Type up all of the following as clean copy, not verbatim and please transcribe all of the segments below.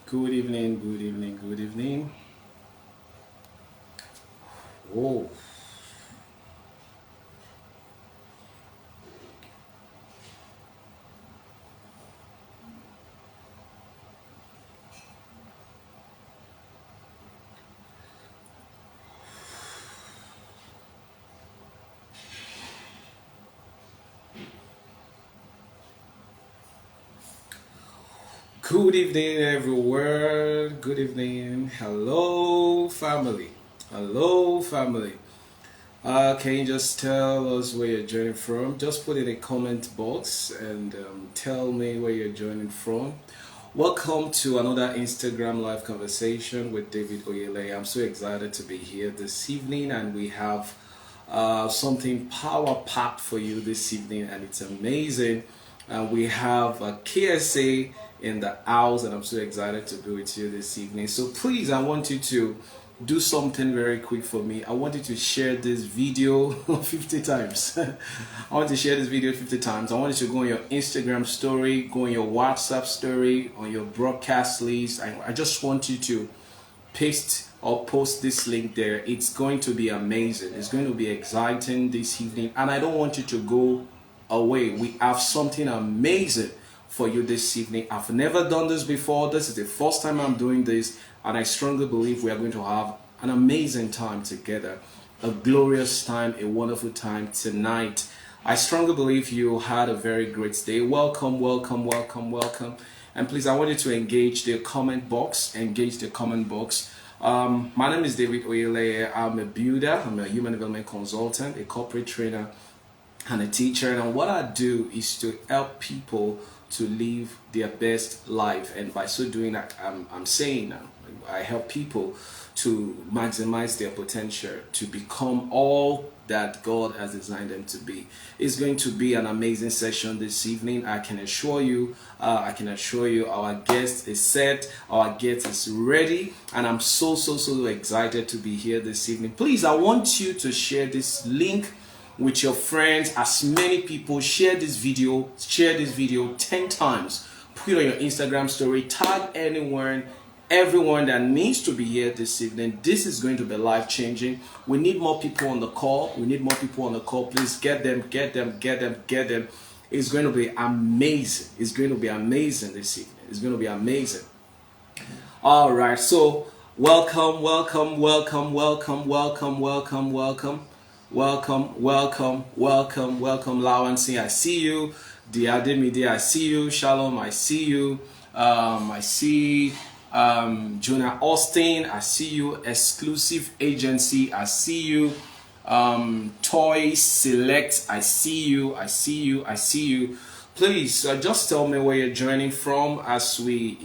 Good evening, good evening, good evening. Oh, good evening, everyone. Good evening. Hello, family. Hello, family. Can you just tell us where you're joining from? Just put in a comment box and tell me where you're joining from. Welcome to another Instagram live conversation with David Oyele. I'm so excited to be here this evening, and we have something power packed for you this evening, and it's amazing. We have a KSA in the house, and I'm so excited to be with you this evening. So please, I want you to do something very quick for me. I want you to share this video 50 times. I want to share this video 50 times. I want you to go on your Instagram story, go on your WhatsApp story, on your broadcast list. I just want you to paste or post this link there. It's going to be amazing. It's going to be exciting this evening, and I don't want you to go away. We have something amazing for you this evening. I've never done this before. This is the first time I'm doing this, and I strongly believe we are going to have an amazing time together, a glorious time, a wonderful time tonight. I strongly believe you had a very great day. Welcome, welcome, welcome, welcome. And please, I want you to engage the comment box. Engage the comment box. My name is David Oyele. I'm a builder. I'm a human development consultant, a corporate trainer, and a teacher. And what I do is to help people to live their best life. And by so doing, I'm saying I help people to maximize their potential, to become all that God has designed them to be. It's going to be an amazing session this evening. I can assure you. Our guest is set. Our guest is ready, and I'm so excited to be here this evening. Please, I want you to share this link with your friends, as many people. Share this video 10 times. Put it on your Instagram story, tag everyone that needs to be here this evening. This is going to be life changing. We need more people on the call. Please get them. It's going to be amazing. It's going to be amazing this evening. It's going to be amazing. All right, so welcome. Lawansi, I see you. Diademide, I see you. Shalom, I see you. I see Jonah Austin, I see you. Exclusive Agency, I see you. Toy Select, I see you. Please just tell me where you're joining from as we,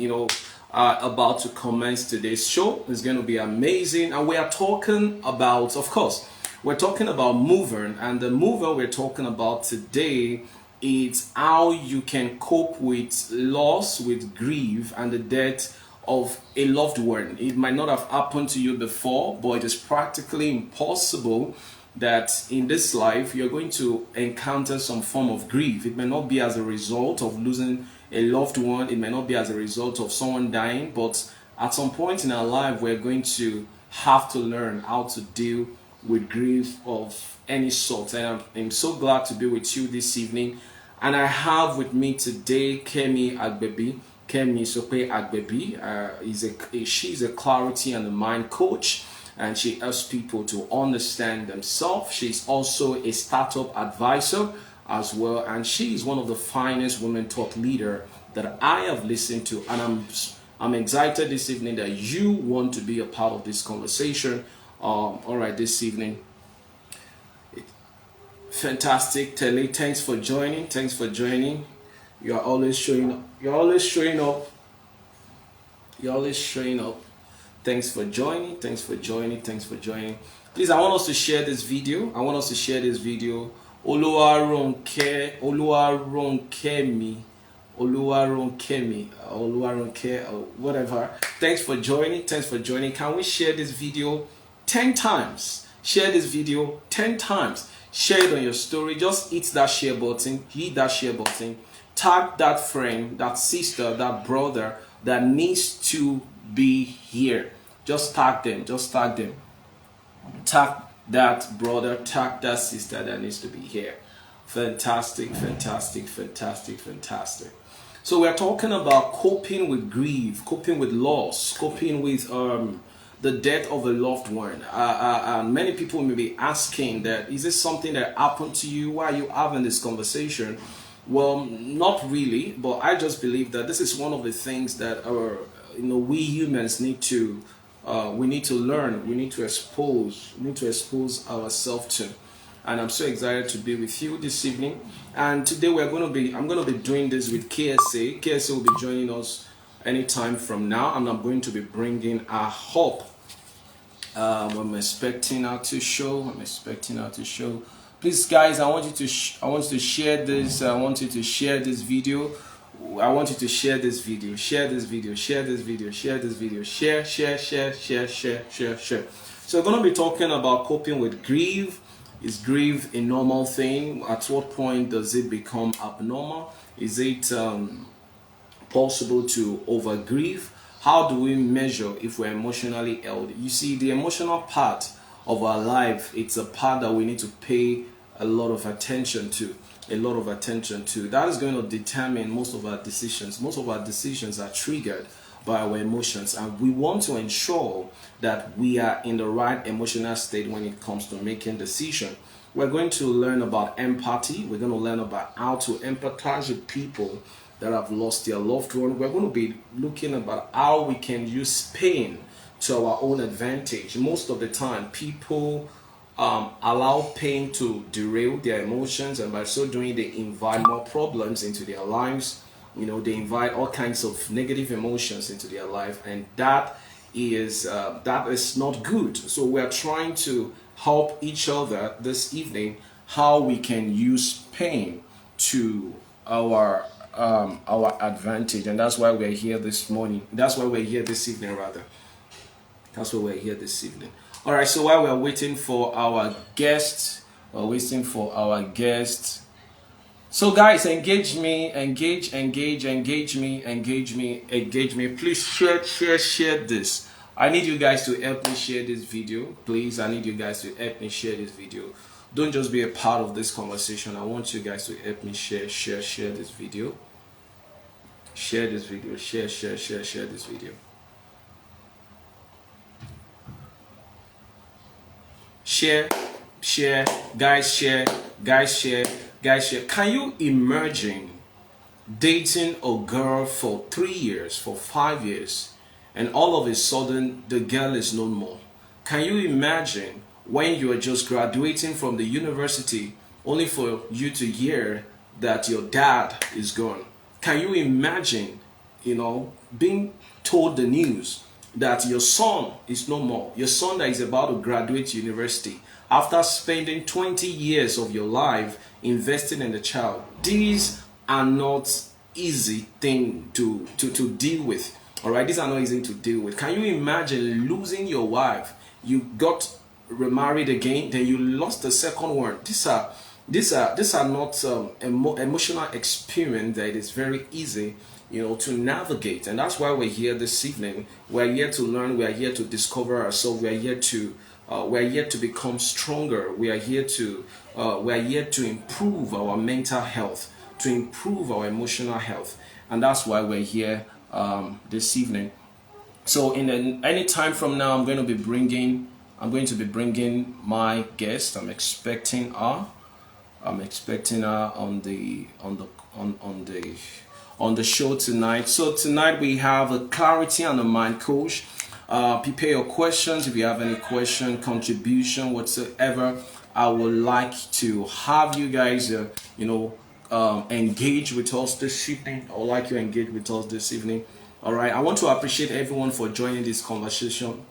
are about to commence today's show. It's going to be amazing, and we are talking about, of course, we're talking about moving, and the mover we're talking about today is how you can cope with loss, with grief, and the death of a loved one. It might not have happened to you before, but it is practically impossible that in this life you're going to encounter some form of grief. It may not be as a result of losing a loved one, it may not be as a result of someone dying, but at some point in our life we're going to have to learn how to deal with grief of any sort. And I'm so glad to be with you this evening. And I have with me today Kemi Agbebi. Kemi Sope Agbebi she's a clarity and a mind coach, and she helps people to understand themselves. She's also a startup advisor as well, and she is one of the finest women thought leader that I have listened to. And I'm excited this evening that you want to be a part of this conversation. All right, this evening. Fantastic, Telly. Thanks for joining. You're always showing up. Thanks for joining. Please, I want us to share this video. Oluwaronke, whatever. Thanks for joining. Can we share this video 10 times? Share this video 10 times. Share it on your story. Just hit that share button. tag that friend, that sister, that brother that needs to be here. Just tag them. Just tag them. Tag that brother, tag that sister that needs to be here. Fantastic, fantastic, fantastic, fantastic. So we're talking about coping with grief, coping with loss, coping with the death of a loved one. And many people may be asking that, is this something that happened to you? Why are you having this conversation? Well, not really, but I just believe that this is one of the things that we humans need to we need to learn, we need to expose ourselves to. And I'm so excited to be with you this evening. And today I'm going to be doing this with KSA. KSA will be joining us anytime from now, and I'm going to be bringing her hope. I'm expecting her to show. Please, guys, I want you to share this. I want you to share this video. I want you to share this video. Share this video. Share this video. Share this video. Share. So we're going to be talking about coping with grief. Is grief a normal thing? At what point does it become abnormal? Is it possible to over grieve? How do we measure if we're emotionally healthy? You see, the emotional part of our life, it's a part that we need to pay a lot of attention to. That is going to determine most of our decisions. Most of our decisions are triggered by our emotions, and we want to ensure that we are in the right emotional state when it comes to making decisions. We're going to learn about empathy. We're going to learn about how to empathize with people that have lost their loved one. We're going to be looking about how we can use pain to our own advantage. Most of the time, people allow pain to derail their emotions, and by so doing, they invite more problems into their lives. They invite all kinds of negative emotions into their life, and that is not good. So we are trying to help each other this evening how we can use pain to our advantage, and that's why we're here this morning. That's why we're here this evening, rather. That's why we're here this evening. All right. So while we're waiting for our guests, So guys, engage me. Please share this. I need you guys to help me share this video. Please, I need you guys to help me share this video. Don't just be a part of this conversation. I want you guys to help me share this video. Share this video. Share this video. Share. Guys, share. Can you imagine dating a girl for 3 years, for 5 years, and all of a sudden the girl is no more? Can you imagine when you are just graduating from the university only for you to hear that your dad is gone? Can you imagine, being told the news that your son is no more, your son that is about to graduate university after spending 20 years of your life investing in the child? These are not easy thing to deal with. All right, these are not easy to deal with. Can you imagine losing your wife? You got remarried again, then you lost the second one. These are not emotional experience that is very easy to navigate. And that's why we're here this evening. We're here to learn. We are here to discover ourselves. We are here to become stronger. We are here to improve our mental health, to improve our emotional health. And that's why we're here this evening. So any time from now, I'm going to be bringing my guest. I'm expecting her on the show tonight. So tonight we have a clarity and a mind coach. Prepare your questions. If you have any question, contribution whatsoever, I would like to have you guys engage with us this evening. I would like you to engage with us this evening. All right. I want to appreciate everyone for joining this conversation.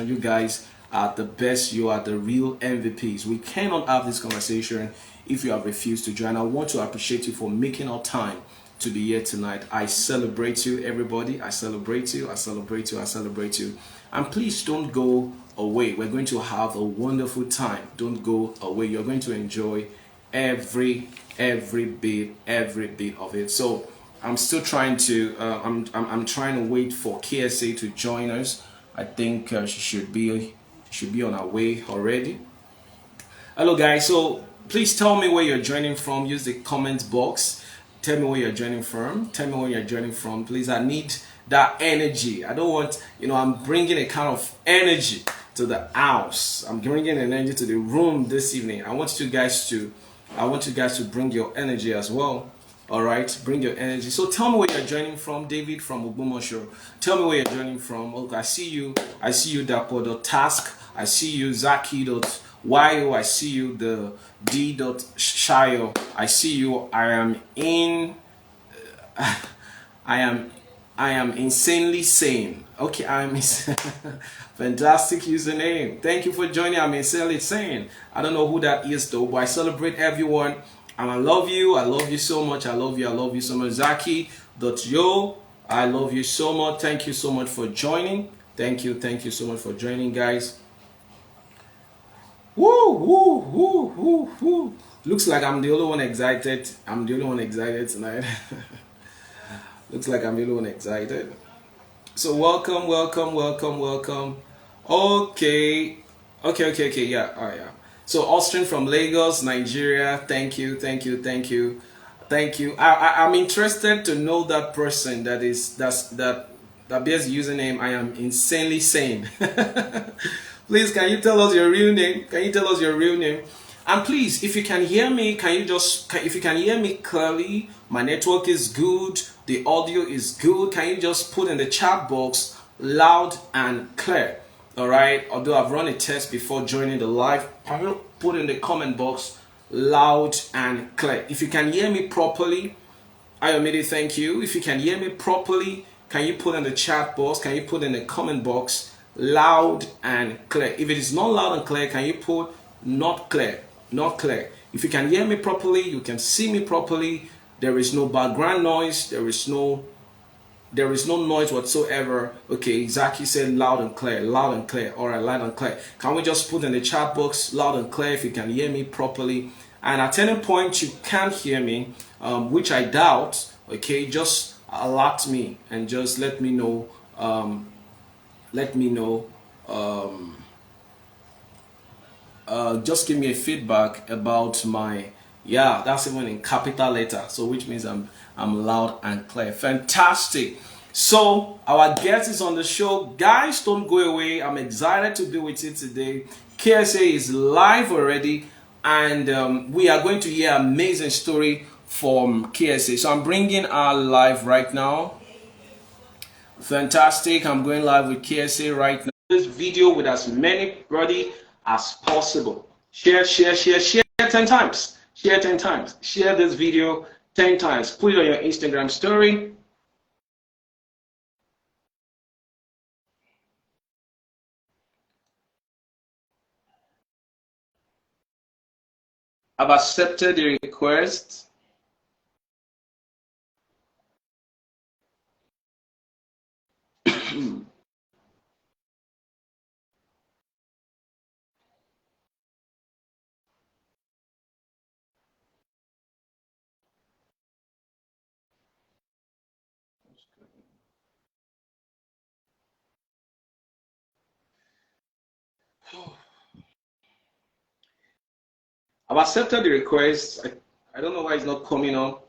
You guys are the best. You are the real MVPs. We cannot have this conversation if you have refused to join. I want to appreciate you for making our time to be here tonight. I celebrate you, everybody. I celebrate you. And please don't go away. We're going to have a wonderful time. Don't go away. You're going to enjoy every bit of it. So I'm still trying to I'm trying to wait for KSA to join us. I think she should be on her way already. Hello guys, so please tell me where you're joining from. Use the comment box. Tell me where you're joining from. Tell me where you're joining from. Please, I need that energy. I don't want, I'm bringing a kind of energy to the house. I'm bringing an energy to the room this evening. I want you guys to bring your energy as well. All right, bring your energy. So tell me where you're joining from. David from Ogbomoso. Tell me where you're joining from. Okay, I see you. I see you, Dapo. Task. I see you, Zaki. YO, I see you, the D. Shayo. I see you. I am I am insanely sane. Okay, I'm fantastic username. Thank you for joining. I'm insanely sane. I don't know who that is though, but I celebrate everyone. And I love you. I love you so much. I love you. I love you so much. Zaki.yo. I love you so much. Thank you so much for joining. Thank you. Thank you so much for joining, guys. Woo, woo, woo, woo, woo. Looks like I'm the only one excited. I'm the only one excited tonight. Looks like I'm the only one excited. So welcome, welcome, welcome, welcome. Okay. Okay. Yeah. All right. Yeah. So Austin from Lagos, Nigeria. Thank you, thank you, thank you, thank you. I'm interested to know that person that bears the username. I am insanely sane. Please, can you tell us your real name? Can you tell us your real name? And please, if you can hear me, if you can hear me clearly, my network is good, the audio is good, can you just put in the chat box loud and clear? All right. Although I've run a test before joining the live, can you put in the comment box loud and clear? If you can hear me properly, Ayomide, thank you. If you can hear me properly, can you put in the chat box? Can you put in the comment box loud and clear? If it is not loud and clear, can you put not clear? Not clear. If you can hear me properly, you can see me properly. There is no background noise. There is no noise whatsoever. Okay, Zaki said loud and clear. Loud and clear. All right, loud and clear. Can we just put in the chat box loud and clear if you can hear me properly? And at any point you can't hear me, which I doubt. Okay, just alert me and just let me know. Let me know. Just give me a feedback about my, yeah, that's even in capital letter, so which means I'm loud and clear. Fantastic. So our guest is on the show. Guys, don't go away. I'm excited to be with you today. KSA is live already, and we are going to hear an amazing story from KSA. So I'm bringing our live right now. Fantastic. I'm going live with KSA right now. This video with as many buddy as possible. Share 10 times. Share 10 times. Share this video 10 times. Put it on your Instagram story. I've accepted the request. I've accepted the request. I don't know why it's not coming up.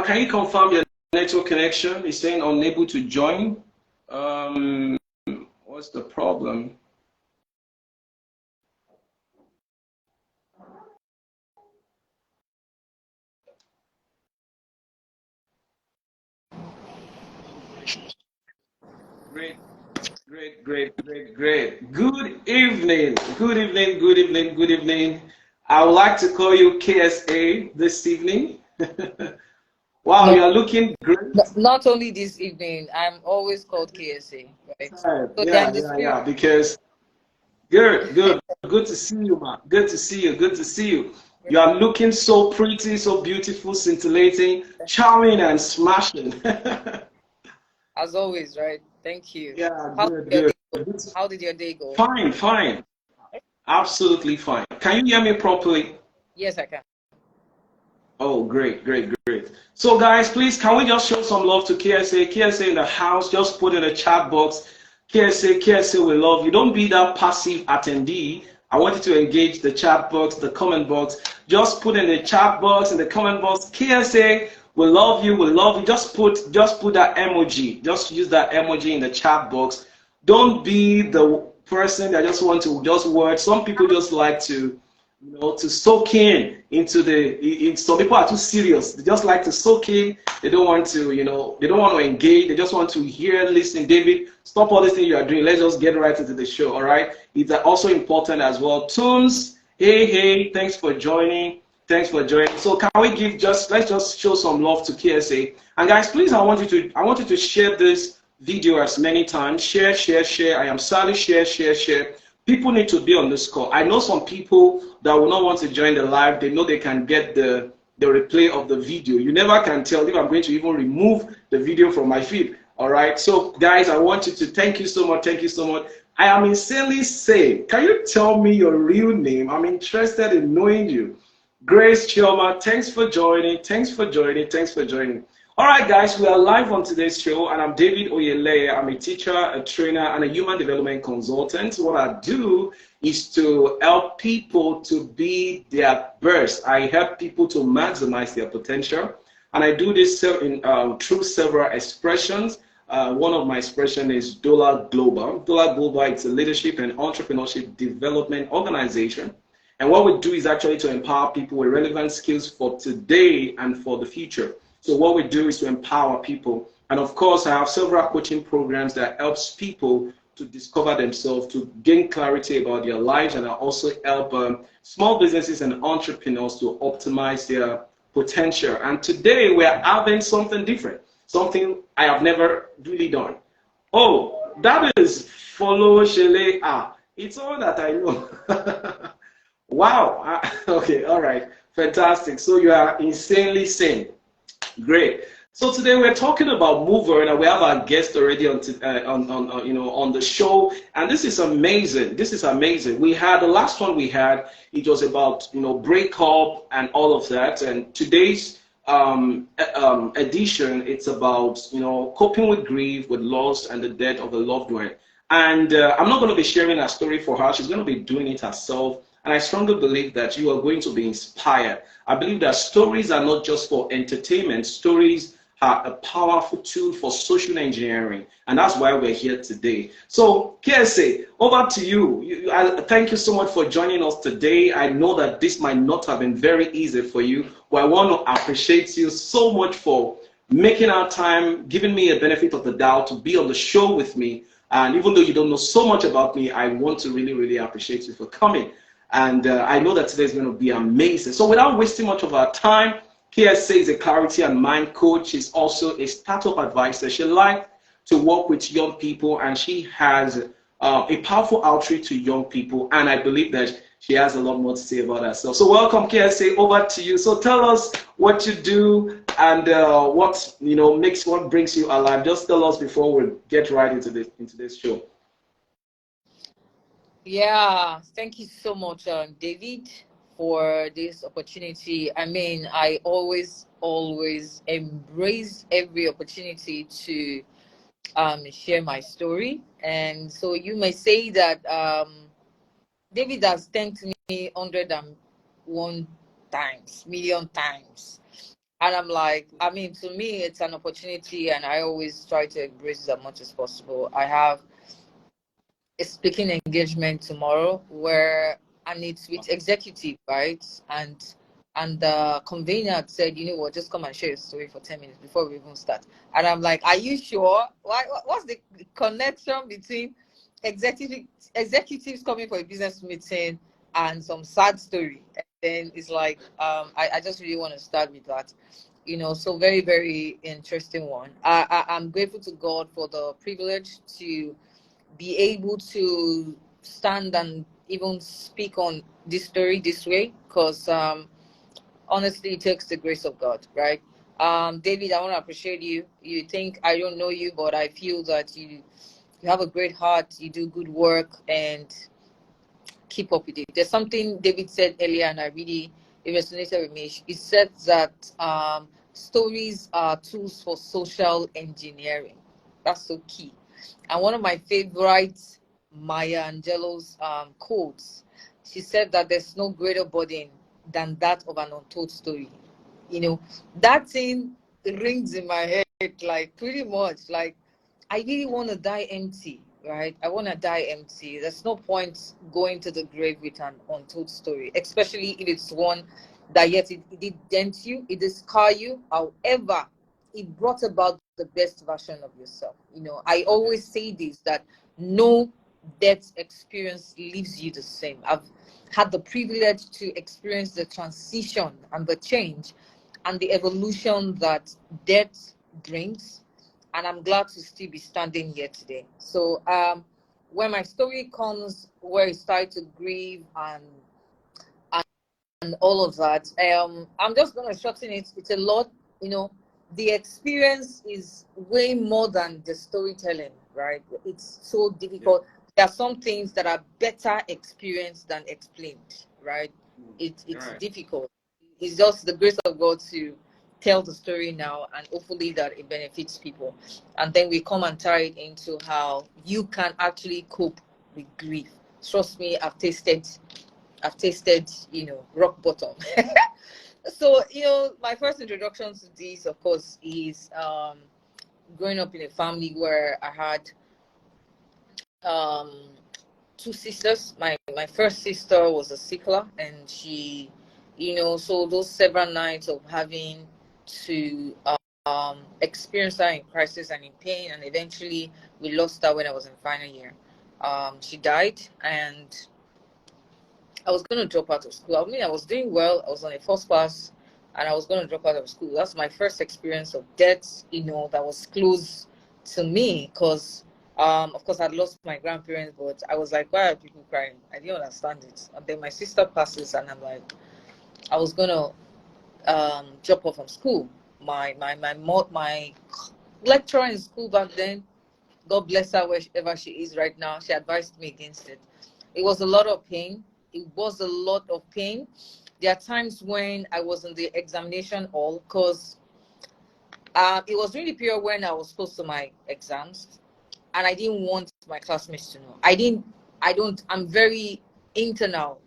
Can you confirm your network connection? It's saying unable to join. What's the problem? Great. Good evening. Good evening. I would like to call you KSA this evening. Wow, No, you're looking great. not only this evening, I'm always called KSA, right? So Yeah. Because good to see you, man. Good to see you. You are looking so pretty, so beautiful, scintillating, charming, and smashing. As always, right? Thank you. Yeah, How good, did your good. day go? How did your day go? Fine, fine. Absolutely fine. Can you hear me properly? Yes, I can. Oh, great, great, great. So, guys, please, can we just show some love to KSA? KSA in the house, just put in the chat box. KSA, KSA, we love you. Don't be that passive attendee. I want you to engage the chat box, the comment box. Just put in the chat box, in the comment box. KSA, we love you, we love you. Just put that emoji. Just use that emoji in the chat box. Don't be the person that just want to just word. Some people just like to to soak in into some people are too serious. They just like to soak in. They don't want to, they don't want to engage. They just want to hear, listen. David, stop all this thing you are doing. Let's just get right into the show. All right. It's also important as well. Tunes, hey, hey, thanks for joining. Thanks for joining. So can we let's just show some love to KSA. And guys, please, I want you to share this video as many times. Share, share, share. I am Sally. Share, share, share. People need to be on this call. I know some people that will not want to join the live. They know they can get the replay of the video. You never can tell if I'm going to even remove the video from my feed. All right. So guys, I want you to thank you so much. Thank you so much. I am insanely sane. Can you tell me your real name? I'm interested in knowing you. Grace Chioma, thanks for joining. Thanks for joining. Thanks for joining. All right, guys, we are live on today's show, and I'm David Oyeleye. I'm a teacher, a trainer, and a human development consultant. What I do is to help people to be their best. I help people to maximize their potential, and I do this through several expressions. One of my expressions is Dollar Global. Dollar Global is a leadership and entrepreneurship development organization. And what we do is actually to empower people with relevant skills for today and for the future. So what we do is to empower people. And of course, I have several coaching programs that helps people to discover themselves, to gain clarity about their lives, and I also help small businesses and entrepreneurs to optimize their potential. And today we're having something different, something I have never really done. Oh, that is follow Shele. Ah, it's all that I know. Wow. Okay. All right. Fantastic. So you are insanely sane. Great. So today we're talking about mover, and we have our guest already on the show, and this is amazing. This is amazing. We had the last one we had. It was about breakup and all of that, and today's edition it's about coping with grief, with loss, and the death of a loved one. And I'm not going to be sharing a story for her. She's going to be doing it herself. And I strongly believe that you are going to be inspired. I believe that stories are not just for entertainment. Stories are a powerful tool for social engineering. And that's why we're here today. So, KSA, over to you. Thank you so much for joining us today. I know that this might not have been very easy for you, but I want to appreciate you so much for making our time, giving me a benefit of the doubt to be on the show with me. And even though you don't know so much about me, I want to really, really appreciate you for coming. And I know that today is going to be amazing. So without wasting much of our time, KSA is a clarity and mind coach. She's also a startup advisor. She likes to work with young people, and she has a powerful outreach to young people. And I believe that she has a lot more to say about herself. So welcome, KSA, over to you. So tell us what you do and what brings you alive. Just tell us before we get right into this show. Yeah, thank you so much, David, for this opportunity. I mean, I always embrace every opportunity to share my story. And so you may say that David has thanked me 101 times, million times. And I'm like, I mean, to me, it's an opportunity, and I always try to embrace it as much as possible. I have a speaking engagement tomorrow where and it's with executive, right? And the convener had said, you know what, just come and share your story for 10 minutes before we even start. And I'm like, are you sure? What's the connection between executive executives coming for a business meeting and some sad story? And then it's like, I just really want to start with that. So very, very interesting one. I'm grateful to God for the privilege to be able to stand and even speak on this story this way, because honestly, it takes the grace of God, right? David, I want to appreciate you. You think I don't know you, but I feel that you have a great heart. You do good work, and keep up with it. There's something David said earlier, and I really it resonated with me. He said that stories are tools for social engineering. That's so key. And one of my favorite Maya Angelou's quotes, she said that there's no greater burden than that of an untold story. You know, that thing rings in my head like pretty much like I really want to die empty, right? I want to die empty. There's no point going to the grave with an untold story, especially if it's one that yet it did dent you, it did scar you. However, it brought about the best version of yourself. You know, I always say this that no death experience leaves you the same. I've had the privilege to experience the transition and the change and the evolution that death brings, and I'm glad to still be standing here today. So when my story comes where I start to grieve and all of that, I'm just gonna shorten it. It's a lot, you know. The experience is way more than the storytelling, right? It's so difficult. There are some things that are better experienced than explained, right? It's Right. difficult. It's just the grace of God to tell the story now, and hopefully that it benefits people. And then we come and tie it into how you can actually cope with grief. Trust me, I've tasted, rock bottom. So, my first introduction to this, of course, is growing up in a family where I had um, two sisters. My first sister was a sickler, and she, so those several nights of having to experience her in crisis and in pain, and eventually we lost her when I was in final year. She died, and I was going to drop out of school. I mean, I was doing well. I was on a first class, and I was going to drop out of school. That's my first experience of death, that was close to me because, of course, I'd lost my grandparents, but I was like, why are people crying? I didn't understand it. And then my sister passes, and I'm like, I was going to drop off from school. My lecturer in school back then, God bless her wherever she is right now, she advised me against it. It was a lot of pain. It was a lot of pain. There are times when I was in the examination hall because it was during the period when I was close to my exams, and I didn't want my classmates to know. I'm very internal.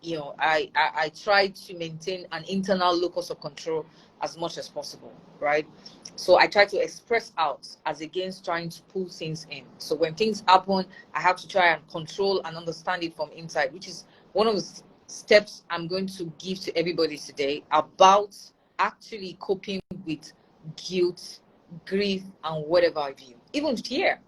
I try to maintain an internal locus of control as much as possible, right? So I try to express out as against trying to pull things in. So when things happen, I have to try and control and understand it from inside, which is one of the steps I'm going to give to everybody today about actually coping with guilt, grief, and whatever have you, even fear.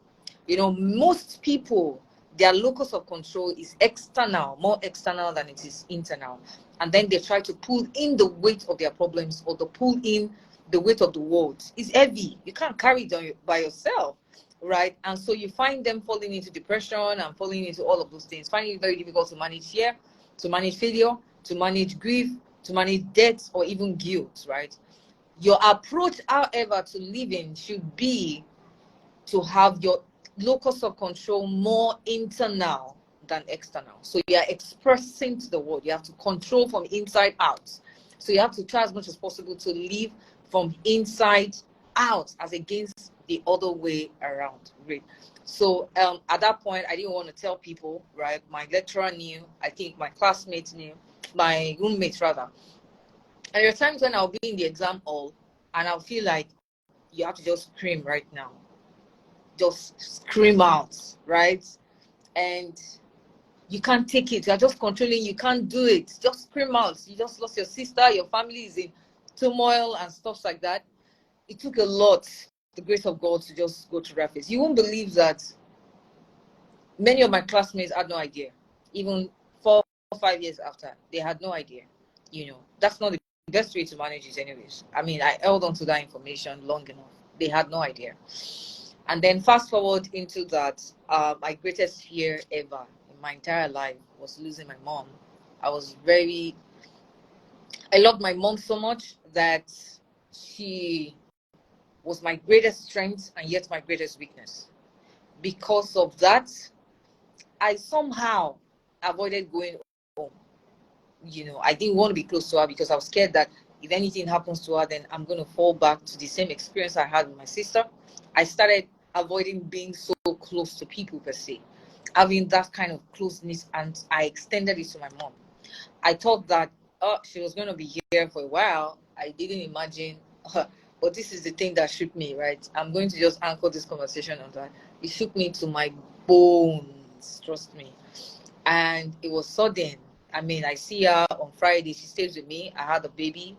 Most people, their locus of control is external, more external than it is internal. And then they try to pull in the weight of their problems or to pull in the weight of the world. It's heavy. You can't carry it on by yourself, right? And so you find them falling into depression and falling into all of those things, finding it very difficult to manage fear, to manage failure, to manage grief, to manage debt, or even guilt, right? Your approach, however, to living should be to have your locus of control more internal than external. So you are expressing to the world. You have to control from inside out. So you have to try as much as possible to live from inside out as against the other way around. Right. So at that point, I didn't want to tell people, right? My lecturer knew, I think my classmates knew, my roommates rather. And there are times when I'll be in the exam hall and I'll feel like you have to just scream right now, just scream out, right? And you can't take it. You're just controlling. You can't do it. Just scream out. You just lost your sister. Your family is in turmoil and stuff like that. It took a lot, the grace of God, to just go to Rapids. You won't believe that many of my classmates had no idea. Even 4 or 5 years after, they had no idea. That's not the best way to manage it anyways. I mean, I held on to that information long enough. They had no idea. And then fast forward into that, my greatest fear ever in my entire life was losing my mom. I loved my mom so much that she was my greatest strength and yet my greatest weakness. Because of that, I somehow avoided going home. I didn't want to be close to her because I was scared that if anything happens to her, then I'm going to fall back to the same experience I had with my sister. I started avoiding being so close to people per se, having that kind of closeness, and I extended it to my mom. I thought that she was going to be here for a while. I didn't imagine, but this is the thing that shook me, right? I'm going to just anchor this conversation on that. It shook me to my bones, trust me. And it was sudden. I mean, I see her on Friday. She stays with me. I had a baby.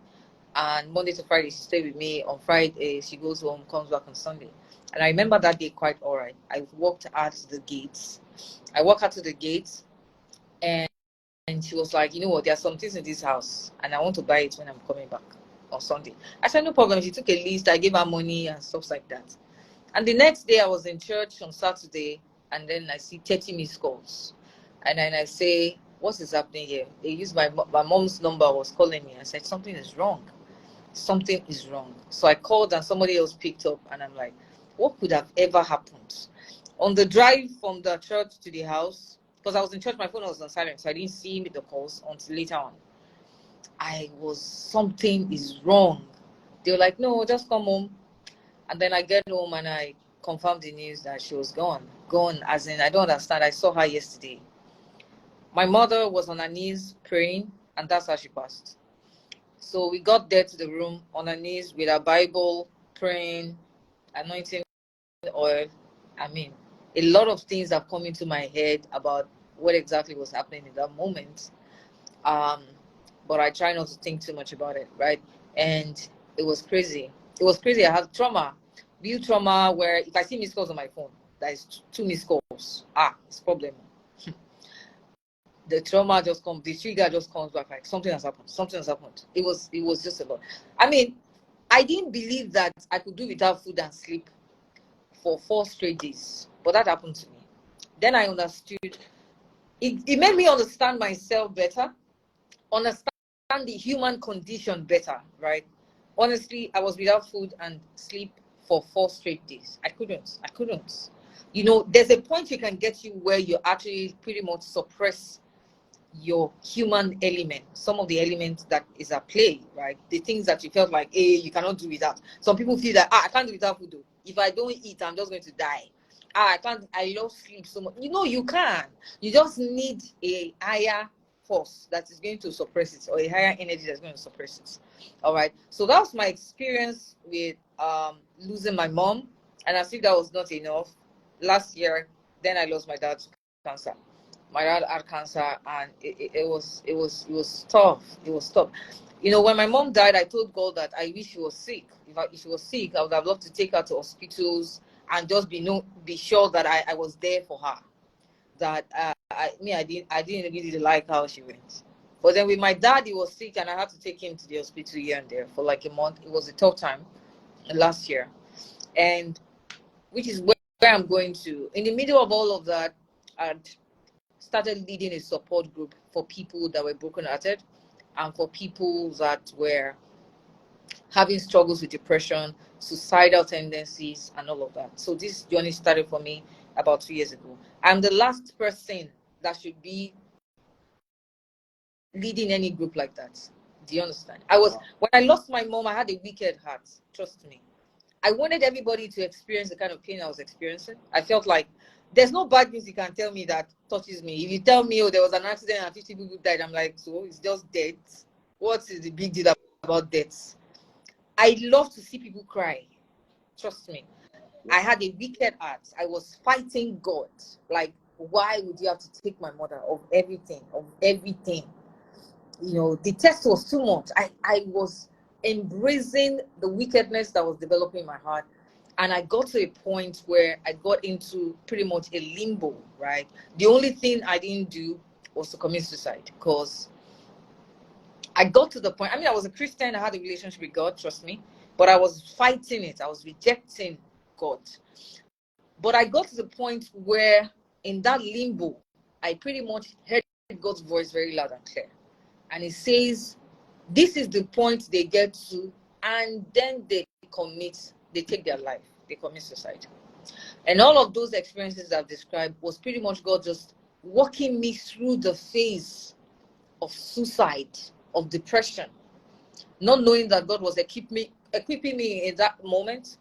And Monday to Friday, she stayed with me. On Friday, she goes home, comes back on Sunday. And I remember that day quite all right. I walked out to the gates. And she was like, you know what, there are some things in this house, and I want to buy it when I'm coming back on Sunday. I said, no problem. She took a list. I gave her money and stuff like that. And the next day, I was in church on Saturday, and then I see 30 missed calls. And then I say, what is happening here? They used my mom's number, was calling me. I said, something is wrong. Something is wrong. So I called, and somebody else picked up, and I'm like, what could have ever happened? On the drive from the church to the house, because I was in church, my phone was on silent, so I didn't see the calls until later on. Something is wrong. They were like, no, just come home. And then I get home and I confirmed the news that she was gone. Gone, as in, I don't understand. I saw her yesterday. My mother was on her knees praying, and that's how she passed. So we got there to the room on her knees with our Bible, praying, anointing oil. I mean, a lot of things have come into my head about what exactly was happening in that moment. But I try not to think too much about it, right? And it was crazy. It was crazy. I had trauma, real trauma, where if I see missed calls on my phone, that is 2 missed calls. It's a problem. The trauma just comes, the trigger just comes back like something has happened. Something has happened. It was just a lot. I mean, I didn't believe that I could do without food and sleep for 4 straight days, but that happened to me. Then I understood. It made me understand myself better, understand the human condition better, right? Honestly, I was without food and sleep for 4 straight days. I couldn't. There's a point you can get you where you actually pretty much suppress your human element, some of the elements that is at play, right? The things that you felt like, hey, you cannot do without. Some people feel that, I can't do without food. If I don't eat, I'm just going to die. I love sleep so much. You can. You just need a higher force that is going to suppress it, or a higher energy that's going to suppress it. All right. So that was my experience with losing my mom. And I think that was not enough. Last year, then I lost my dad to cancer. My dad had cancer, and it was tough. It was tough. When my mom died, I told God that I wish she was sick. If she was sick, I would have loved to take her to hospitals and just be sure that I was there for her. That I didn't really like how she went. But then with my dad, he was sick, and I had to take him to the hospital here and there for like a month. It was a tough time last year, and which is where I'm going to. In the middle of all of that, I'd started leading a support group for people that were brokenhearted and for people that were having struggles with depression, suicidal tendencies, and all of that. So this journey started for me about 2 years ago. I'm the last person that should be leading any group like that. Do you understand? When I lost my mom, I had a wicked heart. Trust me. I wanted everybody to experience the kind of pain I was experiencing. I felt like there's no bad news you can tell me that touches me. If you tell me, there was an accident and 50 people died, I'm like, so it's just death. What is the big deal about death? I love to see people cry. Trust me. I had a wicked heart. I was fighting God. Like, why would you have to take my mother of everything? The test was too much. I was embracing the wickedness that was developing in my heart. And I got to a point where I got into pretty much a limbo, right? The only thing I didn't do was to commit suicide, because I got to the point. I was a Christian. I had a relationship with God, trust me. But I was fighting it. I was rejecting God. But I got to the point where in that limbo, I pretty much heard God's voice very loud and clear. And it says, this is the point they get to and then they take their life, they commit suicide. And all of those experiences I've described was pretty much God just walking me through the phase of suicide, of depression, not knowing that God was equipping me in that moment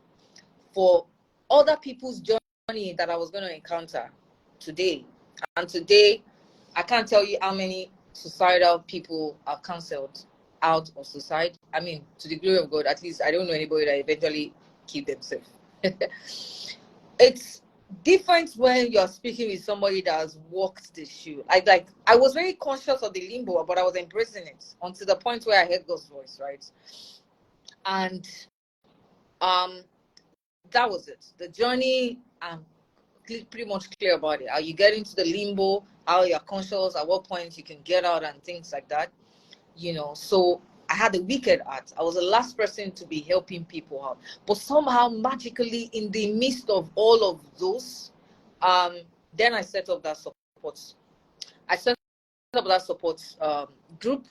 for other people's journey that I was going to encounter today. And today, I can't tell you how many suicidal people I've counseled out of suicide. I mean, to the glory of God, at least I don't know anybody that eventually killed themselves. It's different when you're speaking with somebody that has walked the shoe. I was very conscious of the limbo, but I was embracing it until the point where I heard God's voice, right? And that was it. The journey, I'm pretty much clear about it. How you get into the limbo, how you're conscious, at what point you can get out, and things like that. So I had a wicked heart. I was the last person to be helping people out. But somehow, magically, in the midst of all of those, then I set up that support. I set up that support group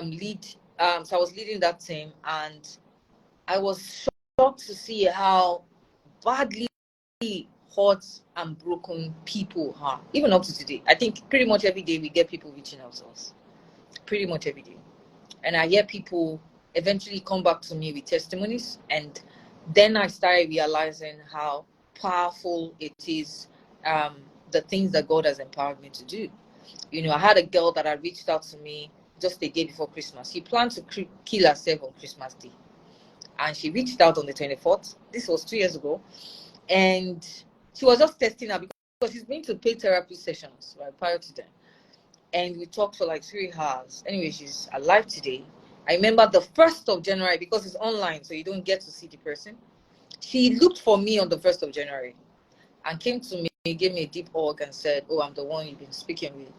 lead. So I was leading that team, and I was shocked to see how badly hurt and broken people are. Even up to today, I think pretty much every day we get people reaching out to us. Pretty much every day. And I hear people eventually come back to me with testimonies, and then I started realizing how powerful it is, the things that God has empowered me to do. I had a girl that had reached out to me just a day before Christmas. She planned to kill herself on Christmas Day, and she reached out on the 24th. This was 2 years ago, and she was just testing her because she's been to paid therapy sessions right prior to them. And we talked for like 3 hours. Anyway, she's alive today. I remember the 1st of January, because it's online, so you don't get to see the person. She looked for me on the 1st of January and came to me, gave me a deep hug and said, "Oh, I'm the one you've been speaking with.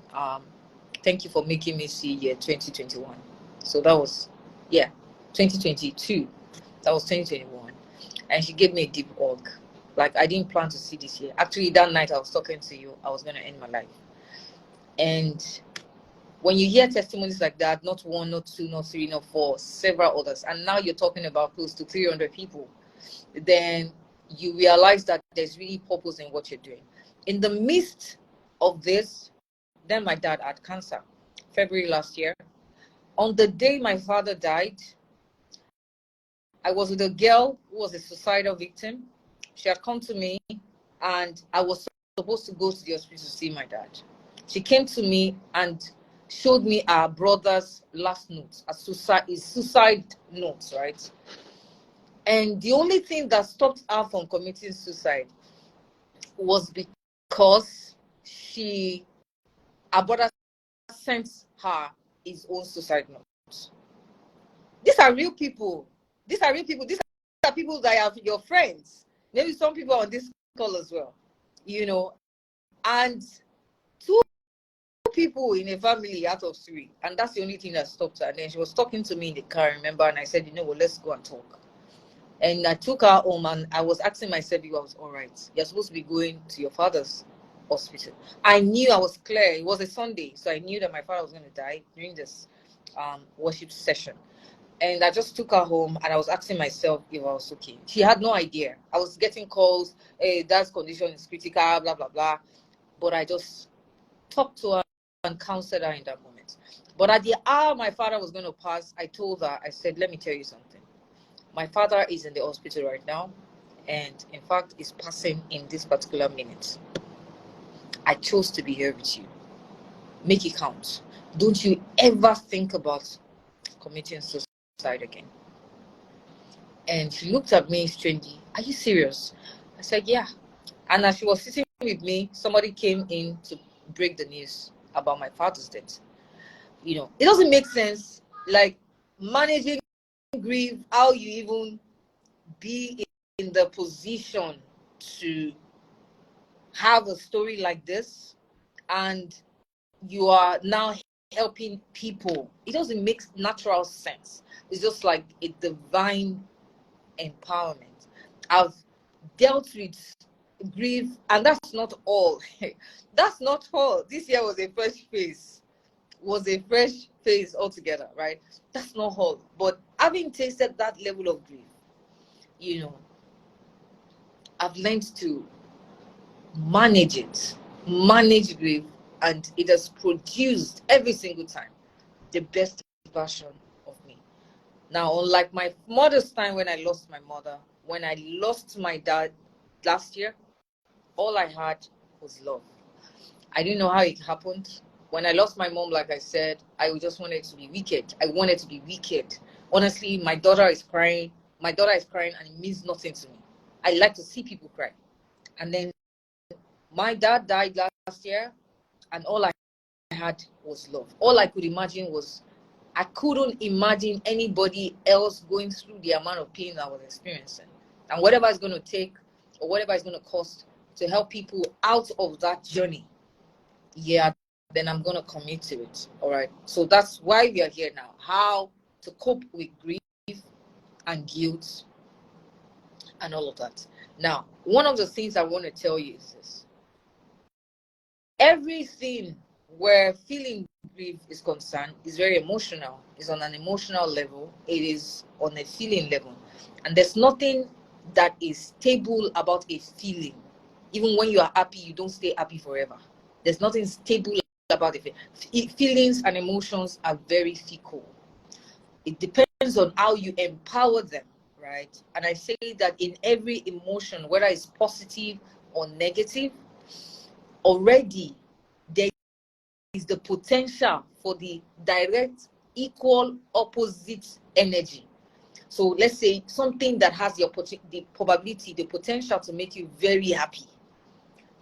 Thank you for making me see year 2021. So that was, 2022. That was 2021. And she gave me a deep hug. Like, I didn't plan to see this year. Actually, that night I was talking to you, I was going to end my life. And when you hear testimonies like that, not one, not two, not three, not four, several others, and now you're talking about close to 300 people, then you realize that there's really purpose in what you're doing. In the midst of this, then my dad had cancer, February last year. On the day my father died, I was with a girl who was a suicidal victim. She had come to me, and I was supposed to go to the hospital to see my dad. She came to me and showed me our brother's last note, his suicide notes, right? And the only thing that stopped her from committing suicide was because her brother sent her his own suicide notes. These are real people. These are real people. These are people that are your friends. Maybe some people are on this call as well, and two people in a family out of 3, and that's the only thing that stopped her. And then she was talking to me in the car, remember, and I said, let's go and talk. And I took her home, and I was asking myself if I was all right. You're supposed to be going to your father's hospital. I knew, I was clear. It was a Sunday, so I knew that my father was going to die during this worship session. And I just took her home, and I was asking myself if I was okay. She had no idea. I was getting calls, hey, dad's condition is critical, blah, blah, blah. But I just talked to her and counseled her in that moment. But at the hour my father was going to pass, I told her, I said, let me tell you something. My father is in the hospital right now, and in fact is passing in this particular minute. I chose to be here with you. Make it count. Don't you ever think about committing suicide again. And she looked at me strangely. Are you serious? I said, yeah. And as she was sitting with me, somebody came in to break the news about my father's death. It doesn't make sense, like managing grief, how you even be in the position to have a story like this, and you are now helping people. It doesn't make natural sense. It's just like a divine empowerment. I've dealt with grief, and that's not all. That's not all. This year was a first phase. was a fresh face altogether, right? That's not all. But having tasted that level of grief, you know, I've learned to manage grief, and it has produced every single time the best version of me. Now, unlike my mother's time when I lost my mother, when I lost my dad last year, all I had was love. I didn't know how it happened. When I lost my mom, like I said, I just wanted to be wicked. I wanted to be wicked. Honestly, my daughter is crying. My daughter is crying and it means nothing to me. I like to see people cry. And then my dad died last year, and all I had was love. All I could imagine was, I couldn't imagine anybody else going through the amount of pain I was experiencing. And whatever it's going to take or whatever it's going to cost to help people out of that journey, yeah, then I'm going to commit to it. All right. So that's why we are here now. How to cope with grief and guilt and all of that. Now, one of the things I want to tell you is this. Everything where feeling grief is concerned is very emotional. It's on an emotional level. It is on a feeling level. And there's nothing that is stable about a feeling. Even when you are happy, you don't stay happy forever. There's nothing stable about it. Feelings and emotions are very fickle. It depends on how you empower them, right? And I say that in every emotion, whether it's positive or negative, already there is the potential for the direct, equal, opposite energy. So let's say something that has the probability, the potential to make you very happy.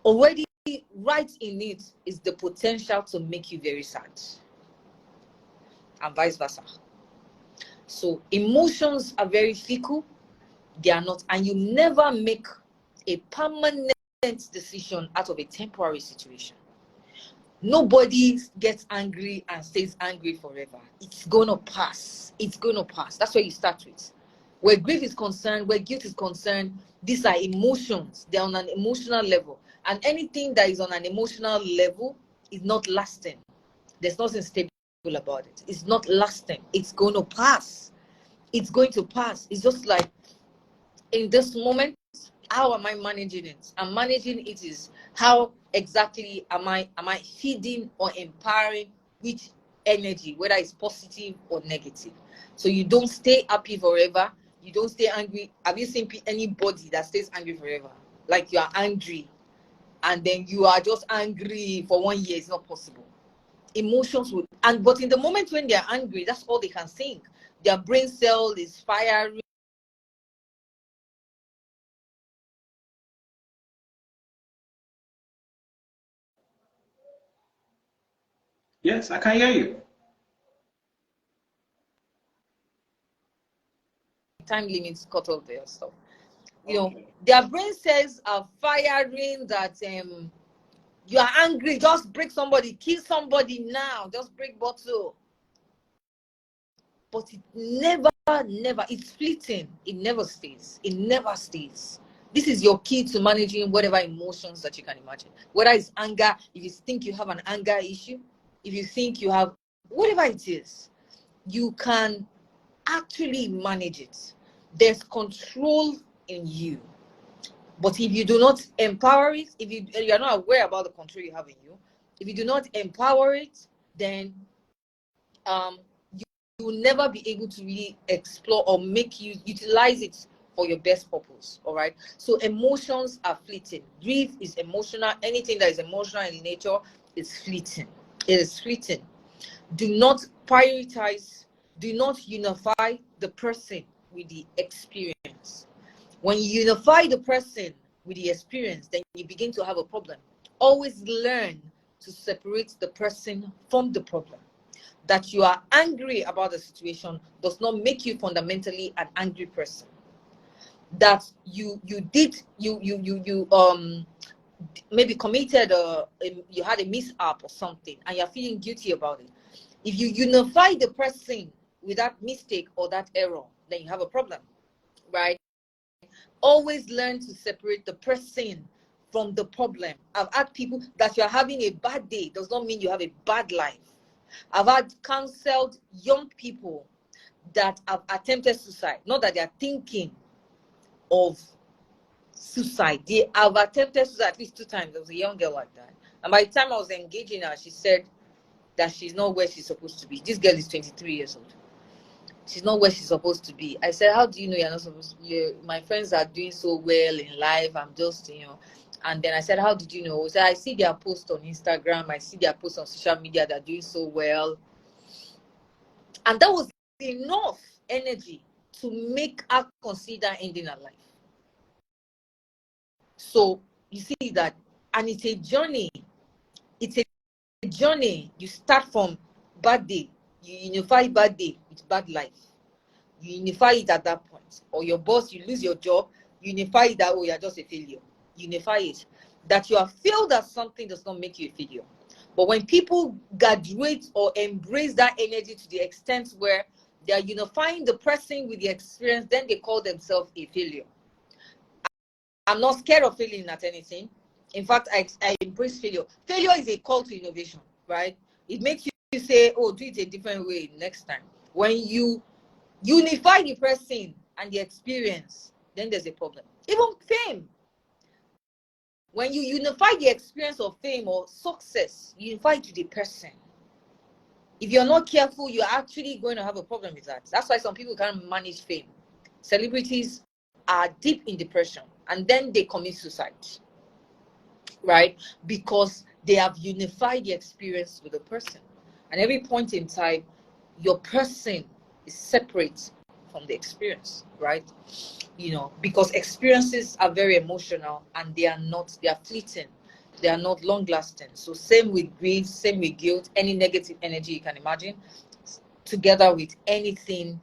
Already right in it is the potential to make you very sad. And vice versa. So emotions are very fickle. They are not, and you never make a permanent decision out of a temporary situation. Nobody gets angry and stays angry forever. It's gonna pass. It's gonna pass. That's where you start with. Where grief is concerned, where guilt is concerned, these are emotions. They're on an emotional level. And anything that is on an emotional level is not lasting. There's nothing stable about it. It's not lasting. It's going to pass. It's going to pass. It's just like in this moment, how am I managing it? I'm managing it is how exactly am I feeding or empowering which energy, whether it's positive or negative. So you don't stay happy forever. You don't stay angry. Have you seen anybody that stays angry forever? Like you are angry and then you are just angry for 1 year. It's not possible. Emotions would, but in the moment when they're angry, that's all they can think. Their brain cell is firing. Yes, I can hear you. Time limits cut off their stuff. You know, their brain cells are firing that you are angry, just break somebody, kill somebody now, just break bottle. But it never, it's fleeting. It never stays. It never stays. This is your key to managing whatever emotions that you can imagine. Whether it's anger, if you think you have an anger issue, if you think you have whatever it is, you can actually manage it. There's control in you. But if you do not empower it, if you're not aware about the control you have in you, if you do not empower it, then you will never be able to really explore or make you utilize it for your best purpose. All right. So emotions are fleeting. Grief is emotional. Anything that is emotional in nature is fleeting. It is fleeting. Do not prioritize, do not unify the person with the experience. When you unify the person with the experience, then you begin to have a problem. Always learn to separate the person from the problem. That you are angry about the situation does not make you fundamentally an angry person. That you maybe committed you had a mishap or something and you're feeling guilty about it. If you unify the person with that mistake or that error, then you have a problem, right? Always learn to separate the person from the problem. I've had people that you're having a bad day does not mean you have a bad life. I've had counseled young people that have attempted suicide, not that they are thinking of suicide. They have attempted suicide at least 2 times. There was a young girl like that. And by the time I was engaging her, she said that she's not where she's supposed to be. This girl is 23 years old. She's not where she's supposed to be. I said, how do you know you're not supposed to be? My friends are doing so well in life. I'm just, And then I said, how did you know? So I see their posts on Instagram. I see their posts on social media. They're doing so well. And that was enough energy to make her consider ending her life. So you see that, and it's a journey. It's a journey. You start from bad day. You unify bad day with bad life. You unify it at that point. Or your boss, you lose your job, you unify it that, oh, you're just a failure. Unify it. That you have failed at something does not make you a failure. But when people graduate or embrace that energy to the extent where they are unifying the person with the experience, then they call themselves a failure. I'm not scared of failing at anything. In fact, I embrace failure. Failure is a call to innovation, right? It makes you say, oh, do it a different way next time. When you unify the person and the experience, then there's a problem. Even fame. When you unify the experience of fame or success, you unify it to the person. If you're not careful, you're actually going to have a problem with that. That's why some people can't manage fame. Celebrities are deep in depression and then they commit suicide, right? Because they have unified the experience with the person. And every point in time, your person is separate from the experience, right? Because experiences are very emotional and they are fleeting. They are not long lasting. So same with grief, same with guilt, any negative energy you can imagine, together with anything,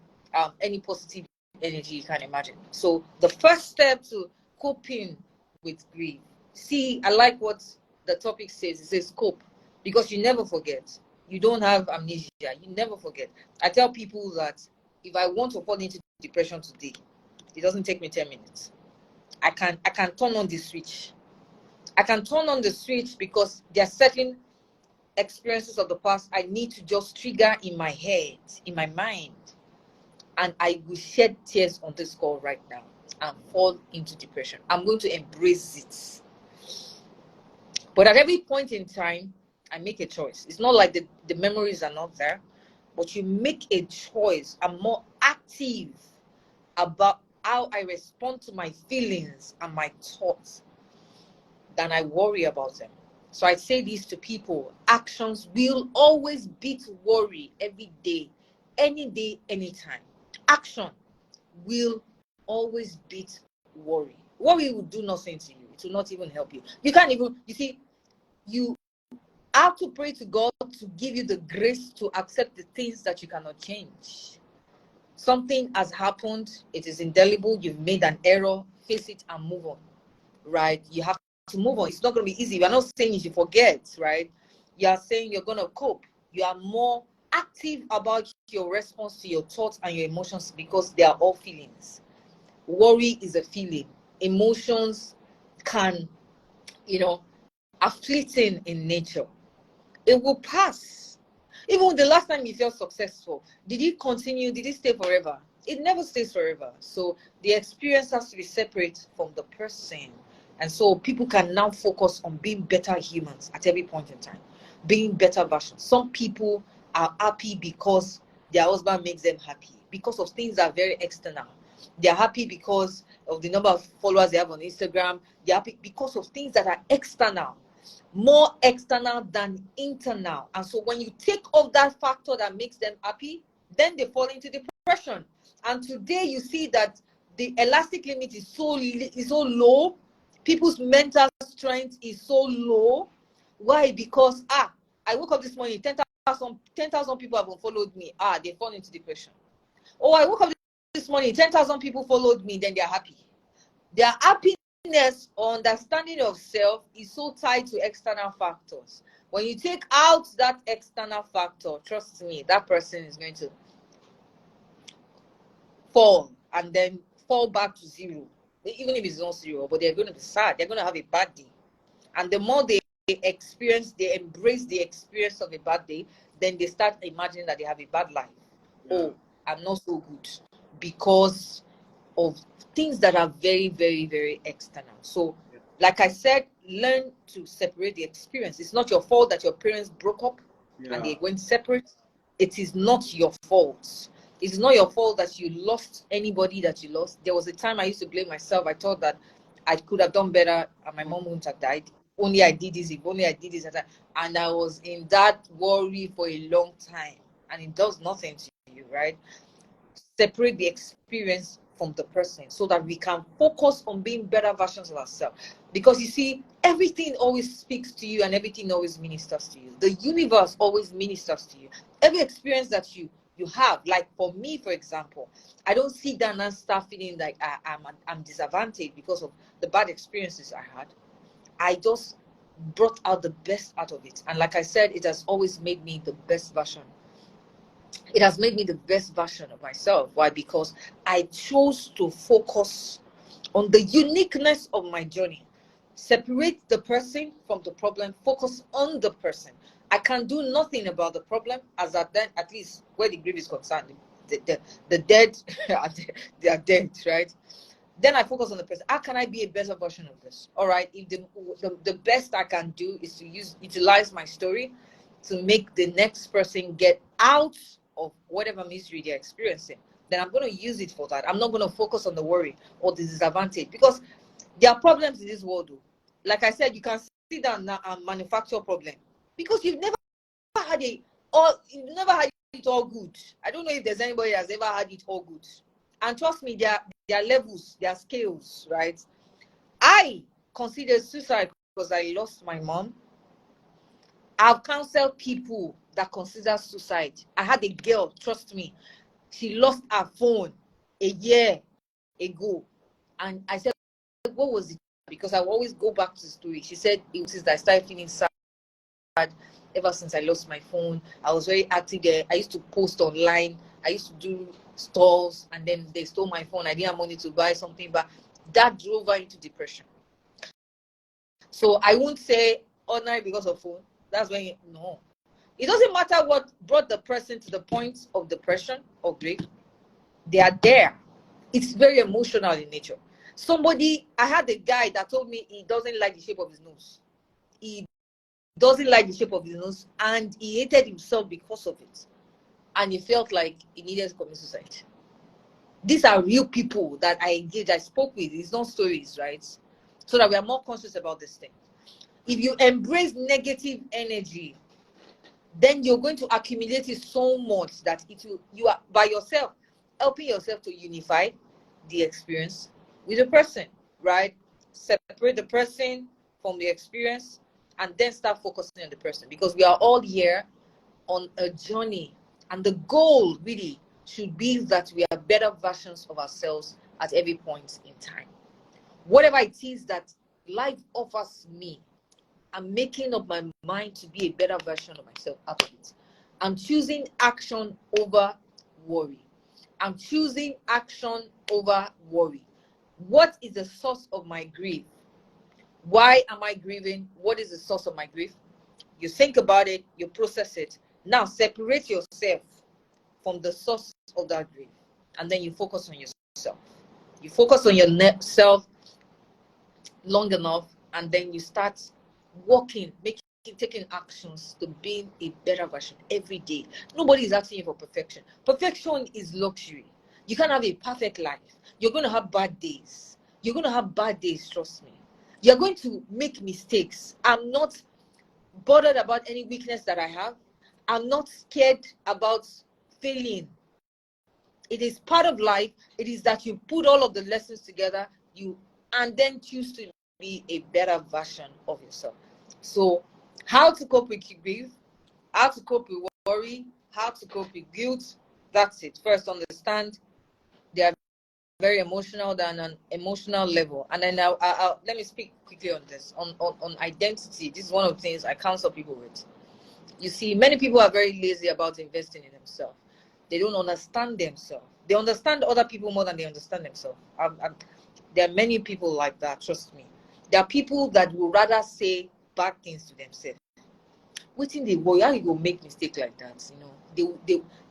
any positive energy you can imagine. So the first step to coping with grief, see, I like what the topic says. It says cope, because you never forget. You don't have amnesia. You never forget. I tell people that if I want to fall into depression today, it doesn't take me 10 minutes. I can turn on the switch. I can turn on the switch because there are certain experiences of the past I need to just trigger in my head, in my mind. And I will shed tears on this call right now and fall into depression. I'm going to embrace it. But at every point in time, I make a choice. It's not like the memories are not there, but you make a choice. I'm more active about how I respond to my feelings and my thoughts than I worry about them. So I say this to people: actions will always beat worry every day, anytime. Action will always beat worry. Worry will do nothing to you. It will not even help you. You can't even, you have to pray to God to give you the grace to accept the things that you cannot change. Something has happened, it is indelible, you've made an error, face it and move on, right? You have to move on. It's not going to be easy. We're not saying you should forget, right? You are saying you're going to cope. You are more active about your response to your thoughts and your emotions because they are all feelings. Worry is a feeling. Emotions can, are fleeting in nature. It will pass. Even the last time you felt successful, did it continue? Did it stay forever? It never stays forever. So the experience has to be separate from the person. And so people can now focus on being better humans at every point in time, being better versions. Some people are happy because their husband makes them happy, because of things that are very external. They're happy because of the number of followers they have on Instagram. They're happy because of things that are external, more external than internal. And so when you take off that factor that makes them happy, then they fall into depression. And today you see that the elastic limit is so low. People's mental strength is so low. Why? Because I woke up this morning, 10,000 people have unfollowed me. They fall into depression. Oh, I woke up this morning, 10,000 people followed me, then they're happy. Their happiness or understanding of self is so tied to external factors. When you take out that external factor, trust me, that person is going to fall and then fall back to zero. Even if it's not zero, but they're going to be sad. They're going to have a bad day. And the more they embrace the experience of a bad day, then they start imagining that they have a bad life. Yeah. Oh, I'm not so good because of things that are very, very, very external. So, like I said, learn to separate the experience. It's not your fault that your parents broke up and they went separate. It is not your fault. It's not your fault that you lost anybody that you lost. There was a time I used to blame myself. I thought that I could have done better and my mom wouldn't have died. Only I did this, if only I did this. And I was in that worry for a long time. And it does nothing to you, right? Separate the experience from the person so that we can focus on being better versions of ourselves. Because you see, everything always speaks to you and everything always ministers to you. The universe always ministers to you. Every experience that you have, like for me, for example, I don't sit down and start feeling like I'm disadvantaged because of the bad experiences I had. I just brought out the best out of it. And like I said, it has always made me the best version. It has made me the best version of myself. Why? Because I chose to focus on the uniqueness of my journey. Separate the person from the problem. Focus on the person. I can do nothing about the problem, as at least where the grief is concerned. The dead, they are dead, right? Then I focus on the person. How can I be a better version of this? All right. If the best I can do is to utilize my story to make the next person get out of whatever misery they're experiencing, then I'm going to use it for that. I'm not going to focus on the worry or the disadvantage, because there are problems in this world. Though. Like I said, you can sit down now and manufacture problem because you've never had it all good. I don't know if there's anybody that's ever had it all good. And trust me, there are levels, there are scales, right? I considered suicide because I lost my mom. I've counseled people that consider suicide. I had a girl, trust me, she lost her phone a year ago. And I said, what was it? Because I will always go back to the story. She said, it was since I started feeling sad ever since I lost my phone. I was very active there. I used to post online. I used to do stalls, and then they stole my phone. I didn't have money to buy something, but that drove her into depression. So I won't say ordinary because of phone. That's when no. It doesn't matter what brought the person to the point of depression or grief. They are there. It's very emotional in nature. I had a guy that told me he doesn't like the shape of his nose. He doesn't like the shape of his nose, and he hated himself because of it. And he felt like he needed to commit suicide. These are real people that I engaged, I spoke with. It's not stories, right? So that we are more conscious about this thing. If you embrace negative energy, then you're going to accumulate it so much that you are by yourself helping yourself to unify the experience with the person, right? Separate the person from the experience and then start focusing on the person, because we are all here on a journey, and the goal really should be that we are better versions of ourselves at every point in time. Whatever it is that life offers me, I'm making up my mind to be a better version of myself out of it. I'm choosing action over worry. I'm choosing action over worry. What is the source of my grief? Why am I grieving? What is the source of my grief? You think about it, you process it. Now separate yourself from the source of that grief, and then you focus on yourself. You focus on yourself long enough, and then you start working, taking actions to being a better version every day. Nobody is asking you for perfection. Perfection is luxury. You can't have a perfect life. You're going to have bad days. You're going to have bad days, trust me. You're going to make mistakes. I'm not bothered about any weakness that I have. I'm not scared about failing. It is part of life. It is that you put all of the lessons together, and then choose to be a better version of yourself. So, how to cope with grief, how to cope with worry, how to cope with guilt. That's it. First, understand they are very emotional than an emotional level. And then let me speak quickly on this, on identity. This is one of the things I counsel people with. You see, many people are very lazy about investing in themselves. They don't understand themselves. They understand other people more than they understand themselves. There are many people like that, trust me. There are people that will rather say bad things to themselves, waiting they worry, how you go make mistake like that,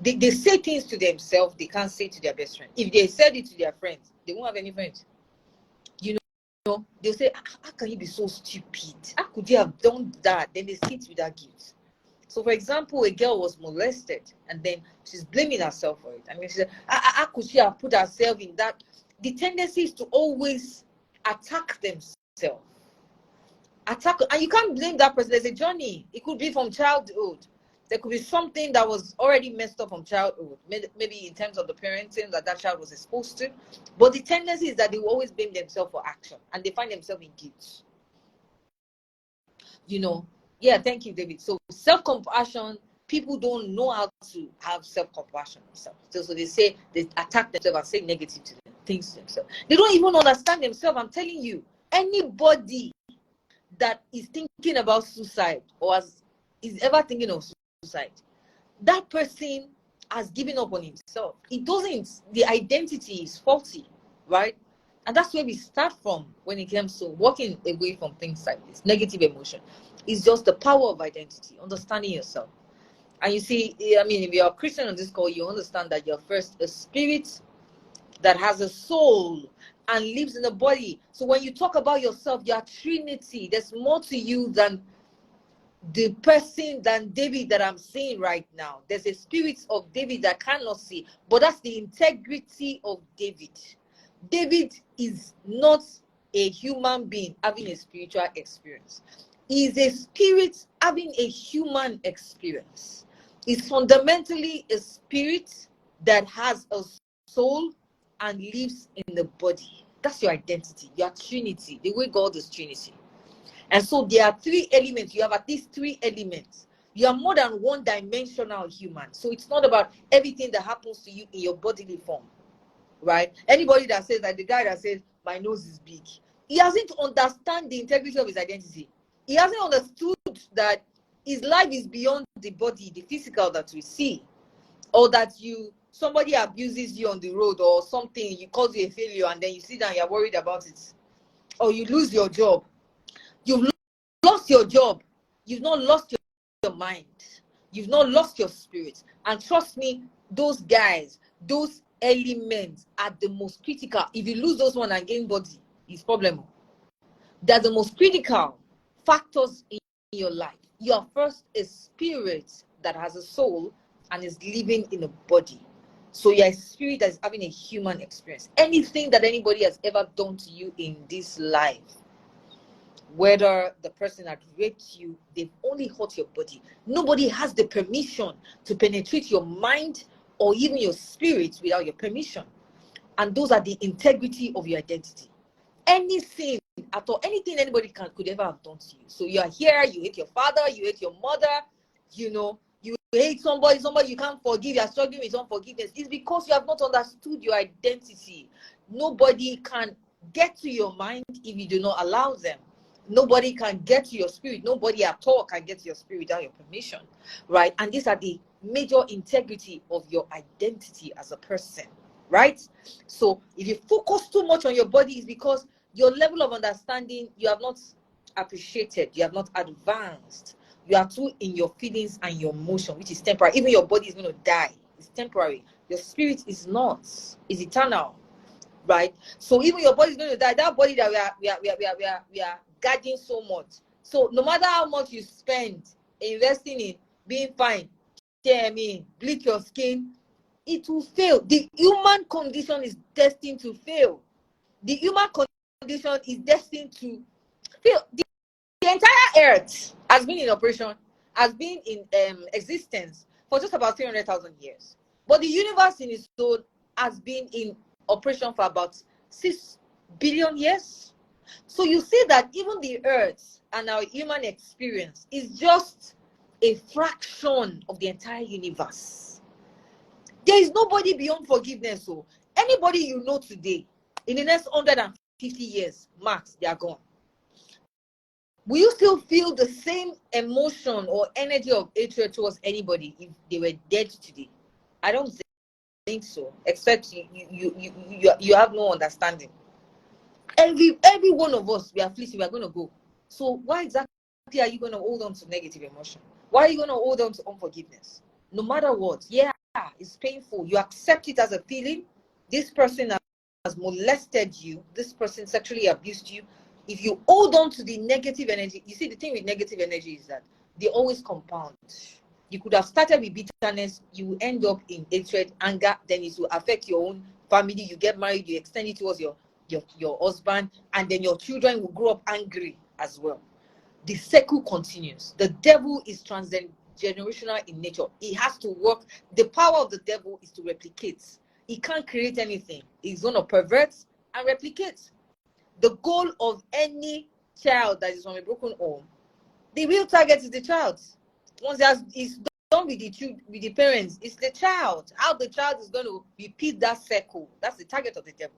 they say things to themselves they can't say to their best friend. If they said it to their friends, they won't have any friends. They'll say, how can you be so stupid? How could you have done that? Then they sit with that guilt. So, for example, a girl was molested and then she's blaming herself for it. I mean, she said, how could she have put herself in that? The tendency is to always attack themselves. And you can't blame that person. There's a journey. It could be from childhood. There could be something that was already messed up from childhood, maybe in terms of the parenting that child was exposed to. But the tendency is that they will always blame themselves for action and they find themselves in guilt. Yeah, thank you, David. So self-compassion, people don't know how to have self-compassion themselves. So they say they attack themselves and say negative things to themselves. They don't even understand themselves. I'm telling you, anybody that is thinking about suicide or is ever thinking of suicide, that person has given up on himself. It doesn't. The identity is faulty, right? And that's where we start from when it comes to walking away from things like this. Negative emotion is just the power of identity, understanding yourself. And you see, I mean, if you're a Christian on this call, you understand that you're first a spirit that has a soul and lives in a body. So when you talk about yourself, you're Trinity. There's more to you than the person, than David that I'm seeing right now. There's a spirit of David that I cannot see, but that's the integrity of David. David is not a human being having a spiritual experience. He is a spirit having a human experience. He's fundamentally a spirit that has a soul and lives in the body. That's your identity. Your Trinity, the way God is Trinity. And so there are three elements. You have at least three elements. You are more than one-dimensional human. So it's not about everything that happens to you in your bodily form, right? Anybody that says that, the guy that says, my nose is big, he hasn't understand the integrity of his identity. He hasn't understood that his life is beyond the body, the physical that we see, or that somebody abuses you on the road or something, you cause you a failure, and then you sit down, you're worried about it, or you lose your job. You've lost your job. You've not lost your mind. You've not lost your spirit. And trust me, those guys, those elements are the most critical. If you lose those one and gain body, it's problem. They're the most critical factors in your life. You are first a spirit that has a soul and is living in a body. So you're a spirit that is having a human experience. Anything that anybody has ever done to you in this life, whether the person had raped you, they've only hurt your body. Nobody has the permission to penetrate your mind or even your spirit without your permission. And those are the integrity of your identity. Anything at all, anything anybody could ever have done to you. So you are here, you hate your father, you hate your mother, you hate somebody you can't forgive, you're struggling with unforgiveness. It's because you have not understood your identity. Nobody can get to your mind if you do not allow them. Nobody can get to your spirit. Nobody at all can get to your spirit without your permission, right? And these are the major integrity of your identity as a person, right? So if you focus too much on your body, it's because your level of understanding, you have not appreciated, you have not advanced. You are too in your feelings and your emotion, which is temporary. Even your body is going to die. It's temporary. Your spirit is not. It's eternal, right? So even your body is going to die. That body that we are guarding so much. So no matter how much you spend investing in being fine, bleach your skin, it will fail. The human condition is destined to fail. The human condition is destined to fail. The entire earth has been in operation, has been in existence for just about 300,000 years. But the universe in its own has been in operation for about 6 billion years. So you see that even the earth and our human experience is just a fraction of the entire universe. There is nobody beyond forgiveness. So anybody you know today, in the next 150 years, max, they are gone. Will you still feel the same emotion or energy of hatred towards anybody if they were dead today? I don't think so. Except you have no understanding. Every one of us, we are fleeting, we are going to go. So why exactly are you going to hold on to negative emotion? Why are you going to hold on to unforgiveness? No matter what, yeah, it's painful. You accept it as a feeling. This person has molested you. This person sexually abused you. If you hold on to the negative energy, you see, the thing with negative energy is that they always compound. You could have started with bitterness, you will end up in hatred, anger, then it will affect your own family. You get married, you extend it towards your husband, and then your children will grow up angry as well. The cycle continues. The devil is transgenerational in nature. He has to work. The power of the devil is to replicate. He can't create anything. He's going to pervert and replicate. The goal of any child that is from a broken home, the real target is the child. Once it's done with the parents, it's the child. How the child is going to repeat that cycle. That's the target of the devil.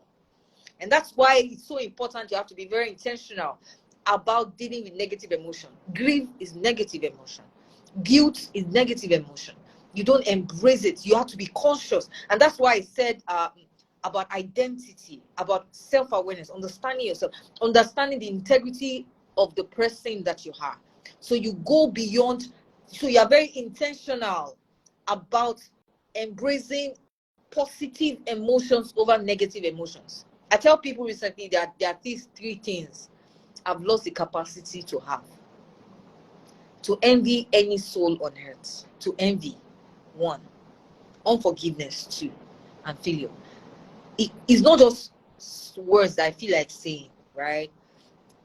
And that's why it's so important. You have to be very intentional about dealing with negative emotion. Grief is negative emotion. Guilt is negative emotion. You don't embrace it. You have to be conscious. And that's why I said about identity, about self-awareness, understanding yourself, understanding the integrity of the person that you are. So you go beyond, so you are very intentional about embracing positive emotions over negative emotions. I tell people recently that there are these three things I've lost the capacity to have. To envy any soul on earth. To envy, one. Unforgiveness, two. And failure. It's not just words that I feel like saying, right?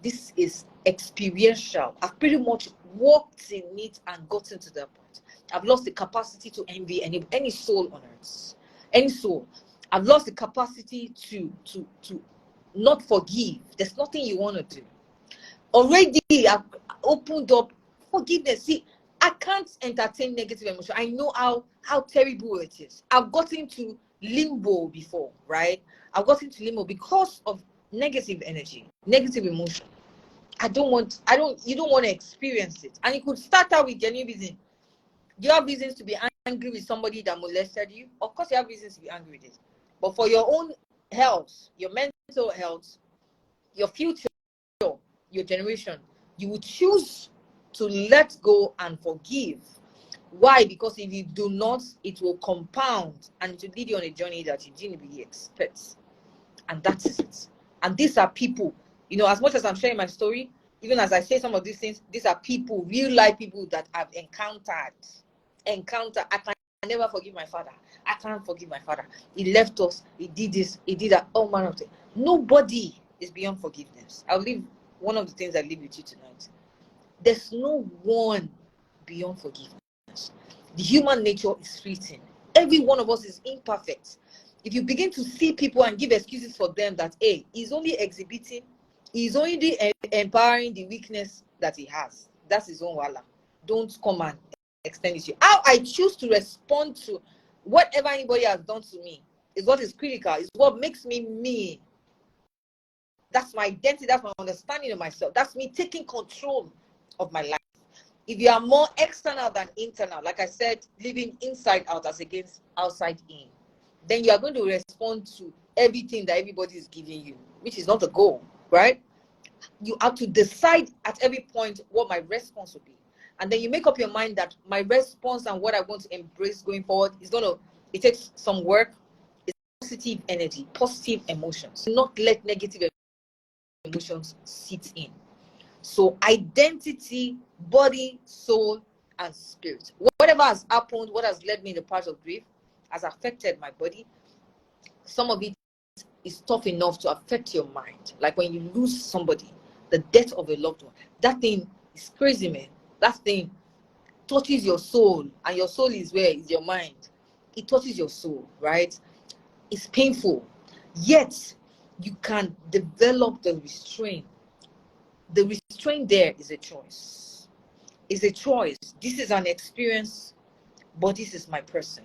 This is experiential. I've pretty much walked in it and gotten to that point. I've lost the capacity to envy any soul on earth. Any soul. I've lost the capacity to not forgive. There's nothing you want to do. Already I've opened up forgiveness. See, I can't entertain negative emotion. I know how terrible it is. I've gotten to limbo before, right? I've gotten to limbo because of negative energy, negative emotion. You don't want to experience it. And you could start out with genuine reason. Do you have reasons to be angry with somebody that molested you? Of course you have reasons to be angry with it. But for your own health, your mental health, your future, your generation, you will choose to let go and forgive. Why? Because if you do not, it will compound and it will lead you on a journey that you didn't really expect. And that is it. And these are people, as much as I'm sharing my story, even as I say some of these things, these are people, real life people that I've encountered. I can never forgive my father. I can't forgive my father. He left us. He did this. He did that. All manner of things. Nobody is beyond forgiveness. I'll leave one of the things I leave with you tonight. There's no one beyond forgiveness. The human nature is fleeting. Every one of us is imperfect. If you begin to see people and give excuses for them that, hey, he's only exhibiting, he's only empowering the weakness that he has. That's his own wala. Don't come and extend it to you. How I choose to respond to whatever anybody has done to me is what is critical. Is what makes me me. That's my identity. That's my understanding of myself. That's me taking control of my life. If you are more external than internal, like I said, living inside out as against outside in, then you are going to respond to everything that everybody is giving you, which is not the goal, right? You have to decide at every point what my response will be. And then you make up your mind that my response and what I want to embrace going forward it takes some work. It's positive energy, positive emotions. Do not let negative emotions sit in. So identity, body, soul, and spirit. Whatever has happened, what has led me in the path of grief, has affected my body. Some of it is tough enough to affect your mind. Like when you lose somebody, the death of a loved one. That thing is crazy, man. That thing touches your soul. And your soul is where? Is your mind. It touches your soul, right? It's painful. Yet, you can develop the restraint. The restraint there is a choice. It's a choice. This is an experience, but this is my person.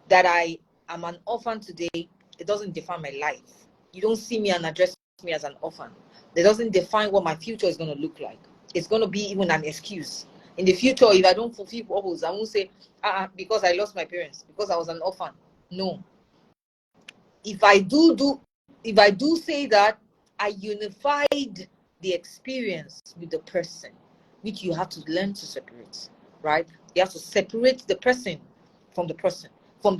That I am an orphan today, it doesn't define my life. You don't see me and address me as an orphan. It doesn't define what my future is going to look like. It's going to be even an excuse. In the future, if I don't fulfill purpose, I won't say, because I lost my parents, because I was an orphan. No. If I do say that, I unified the experience with the person, which you have to learn to separate. right? You have to separate the person, from the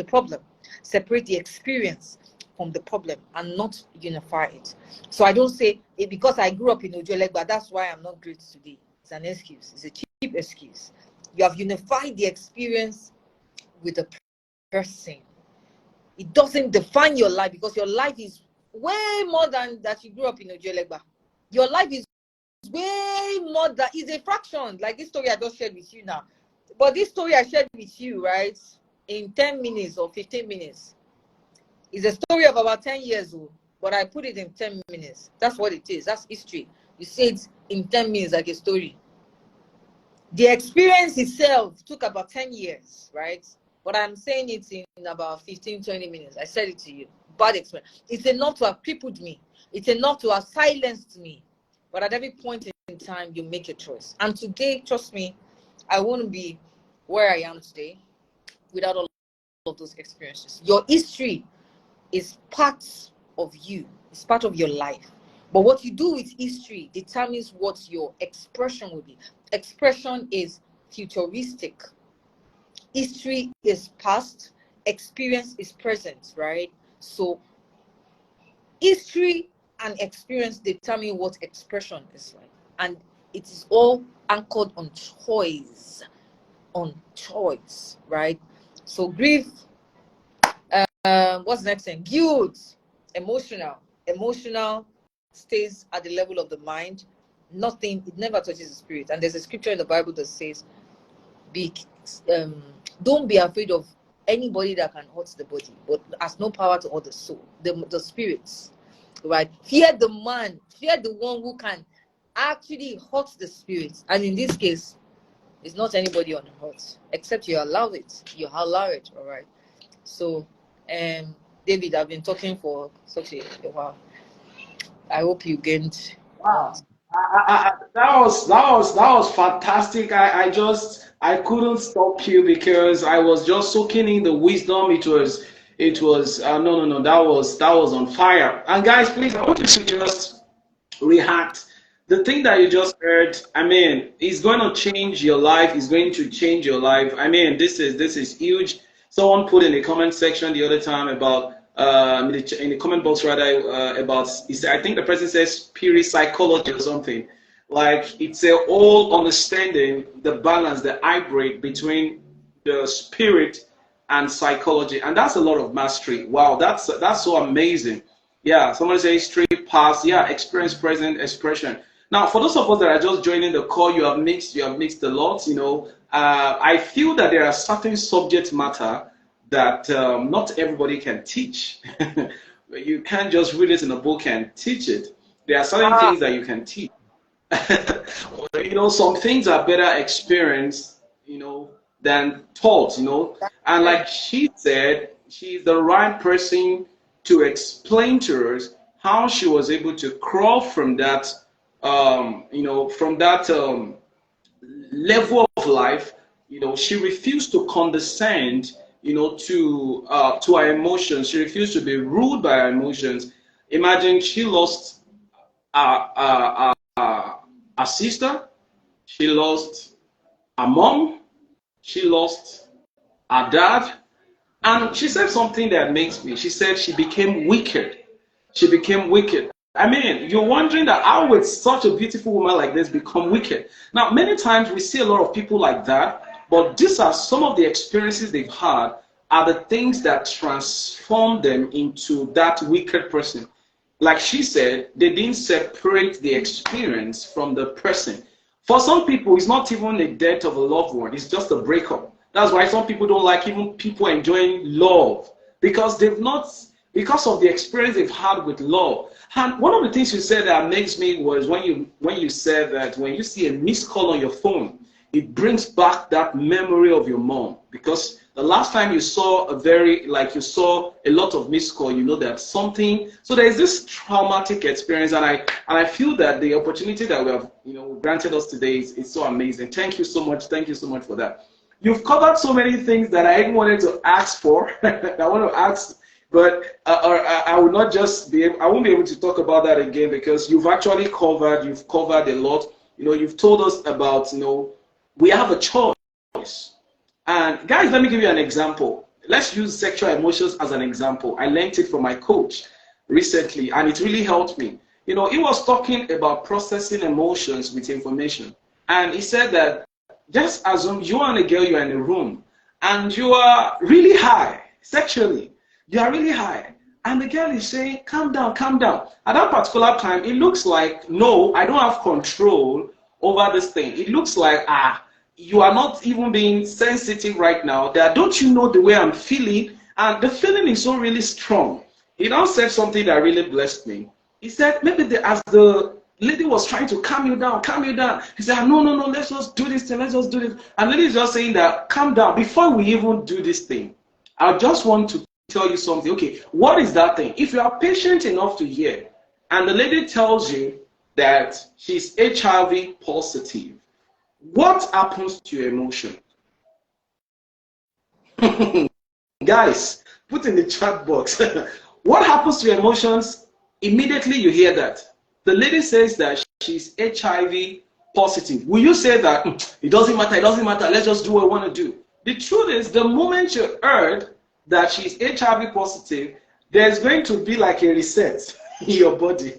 problem, separate the experience from the problem, and not unify it. So I don't say because I grew up in Ojolegba, that's why I'm not great today. It's an excuse. It's a cheap excuse. You have unified the experience with the person. It doesn't define your life, because your life is way more than that you grew up in Ojolegba. Your life is way more than, is a fraction, like this story I just shared with you now. But this story I shared with you, right, in 10 minutes or 15 minutes, is a story of about 10 years old, but I put it in 10 minutes. That's what it is. That's history. You say it in 10 minutes like a story. The experience itself took about 10 years, right? But I'm saying it in about 15, 20 minutes. I said it to you. Bad experience. It's enough to have crippled me. It's enough to have silenced me. But at every point in time, you make a choice. And today, trust me, I wouldn't be where I am today without all of those experiences. Your history is part of you. It's part of your life. But what you do with history determines what your expression will be. Expression is futuristic. History is past. Experience is present, right? So history and experience determine what expression is like. And it is all anchored on choice. On choice, right? So grief, what's the next thing? Guilt, emotional stays at the level of the mind. Nothing, it never touches the spirit. And there's a scripture in the Bible that says, don't be afraid of anybody that can hurt the body, but has no power to hurt the soul, the spirits, right? Fear the one who can actually hurt the spirits. And in this case, it's not anybody on earth, except you allow it. All right? So, David, I've been talking for such a while. I hope you gained. Wow. That was fantastic. I couldn't stop you because I was just soaking in the wisdom. It was no, that was on fire. And guys, please, I want you to just react. The thing that you just heard, I mean, is going to change your life. Is going to change your life. I mean, this is huge. Someone put in the comment section the other time about in the comment box rather about, I think the person says spirit psychology or something. Like it's a whole understanding the balance, the hybrid between the spirit and psychology, and that's a lot of mastery. Wow, that's so amazing. Yeah, someone says history, past, yeah, experience, present, expression. Now, for those of us that are just joining the call, you have mixed a lot. I feel that there are certain subject matter that not everybody can teach. You can't just read it in a book and teach it. There are certain things that you can teach. Some things are better experienced, than taught. And like she said, she's the right person to explain to us how she was able to crawl from that, level of life. She refused to condescend, to her emotions. She refused to be ruled by her emotions. Imagine she lost a sister, she lost a mom, she lost a dad, and she said something that makes me. She said she became wicked. She became wicked. I mean, you're wondering that how would such a beautiful woman like this become wicked? Now, many times we see a lot of people like that, but these are some of the experiences they've had are the things that transform them into that wicked person. Like she said, they didn't separate the experience from the person. For some people, it's not even the death of a loved one, it's just a breakup. That's why some people don't like even people enjoying love, because because of the experience they've had with love. And one of the things you said that amazed me was when you said that when you see a missed call on your phone, it brings back that memory of your mom. Because the last time you saw you saw a lot of missed call, that something. So there's this traumatic experience, and I feel that the opportunity that we have, granted us today is so amazing. Thank you so much. Thank you so much for that. You've covered so many things that I even wanted to ask for. I want to ask, but I will not just be. I won't be able to talk about that again because you've actually covered. You've covered a lot. You've told us about. We have a choice. And guys, let me give you an example. Let's use sexual emotions as an example. I learned it from my coach recently, and it really helped me. You know, he was talking about processing emotions with information. And he said that just assume you and a girl, you're in a room, and you are really high sexually. You are really high. And the girl is saying, calm down, calm down. At that particular time, it looks like, no, I don't have control over this thing. It looks like, you are not even being sensitive right now. That don't you know the way I'm feeling? And the feeling is so really strong. He now said something that really blessed me. He said, maybe as the lady was trying to calm you down, he said, no, no, no, let's just do this thing, let's just do this. And the lady is just saying that, calm down, before we even do this thing, I just want to tell you something. Okay, what is that thing? If you are patient enough to hear, and the lady tells you that she's HIV positive, what happens to your emotion? Guys, put in the chat box. What happens to your emotions immediately you hear that? The lady says that she's HIV positive. Will you say that it doesn't matter, let's just do what we want to do? The truth is, the moment you heard that she's HIV positive, there's going to be like a reset in your body.